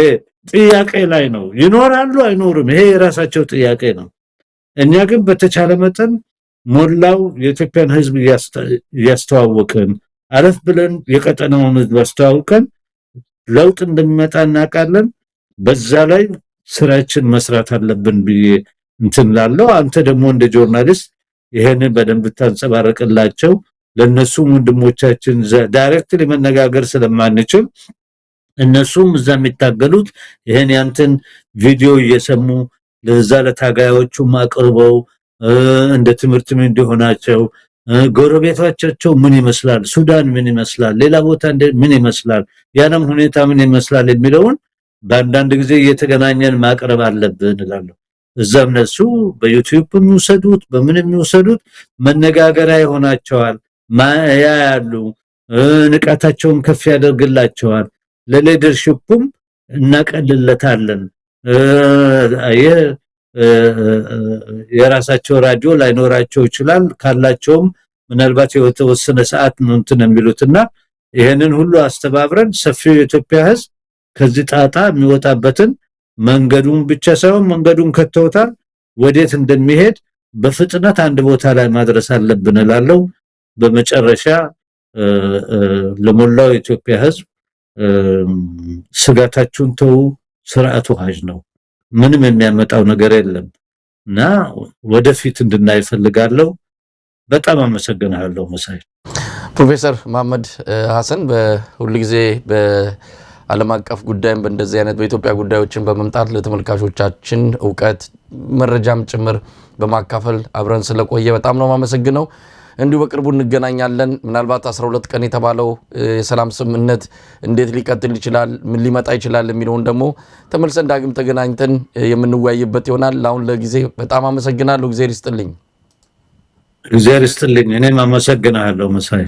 ጥያቄ ላይ ነው። ይኖራሉ አይኖርም ይሄ የራሳቸው ጥያቄ ነው። እኛ ግን በተቻለ መጠን ሞላው የኢትዮጵያን ህዝብ ያስተዋወቀን አረፍ ብለን የቀጠናውን ህዝብ አስተዋውቀን ለውጥ እንደሚመጣ እናውቃለን። በዛ ላይ ስራችን መስራት አለብን ብዬ እንትላለው። አንተ ደግሞ እንደ ጆርናሊስት ይሄንን በደንብ ታንጸባረቅላቸው። ለነሱ ወንድሞቻችን ዳይሬክትሊ መነጋገር ስለማንችል እነሱም እዛ የሚታገሉት ይሄን ያንተን ቪዲዮ እየሰሙ ለዛ ለታጋዮቹ ማቅርበው እንደ ትምህርት ምን እንደሆናቸው ጎረቤቶቻቸው ምን ይመስላል፣ ሱዳን ምን ይመስላል፣ ሌላ ቦታ ምን ይመስላል፣ ያንም ሁኔታ ምን ይመስላል የሚለውን በአንዳንድ ጊዜ እየተገናኘን ማቅረብ አለብን እላለሁ። እዛም ነሱ በዩቲዩብ የሚወሰዱት በምን የሚወሰዱት መነጋገሪያ ይሆናቸዋል። ማያ ያሉ ንቃታቸውን ከፍ ያደርግላቸዋል። ለሊደርሺፑም እናቀልለታለን። የራሳቸው ራዲዮ ላይኖራቸው ይችላል። ካላቸውም ምናልባት የተወሰነ ሰዓት ነው እንትን የሚሉትና ይሄንን ሁሉ አስተባብረን ሰፊው የኢትዮጵያ ሕዝብ ከዚህ ጣጣ የሚወጣበትን መንገዱን ብቻ ሳይሆን መንገዱን ከተውታል ወዴት እንደሚሄድ በፍጥነት አንድ ቦታ ላይ ማድረስ አለብን እላለሁ። በመጨረሻ ለሞላው የኢትዮጵያ ሕዝብ ስጋታችሁን ተው፣ ስርዓቱ ሀጅ ነው፣ ምንም የሚያመጣው ነገር የለምና ወደፊት እንድናይ ፈልጋለሁ። በጣም አመሰግናለሁ መሳይ። ፕሮፌሰር መሐመድ ሐሰን በሁሉ ጊዜ በዓለም አቀፍ ጉዳይም በእንደዚህ አይነት በኢትዮጵያ ጉዳዮችን በመምጣት ለተመልካቾቻችን እውቀት መረጃም ጭምር በማካፈል አብረን ስለቆየ በጣም ነው የማመሰግነው። እንዲሁ በቅርቡ እንገናኛለን። ምናልባት 12 ቀን የተባለው የሰላም ስምምነት እንዴት ሊቀጥል ይችላል፣ ምን ሊመጣ ይችላል የሚለውን ደግሞ ተመልሰን ዳግም ተገናኝተን የምንወያይበት ይሆናል። አሁን ለጊዜ በጣም አመሰግናለሁ። እግዚአብሔር ይስጥልኝ። እግዚአብሔር ይስጥልኝ። እኔም አመሰግናለሁ መሳይ።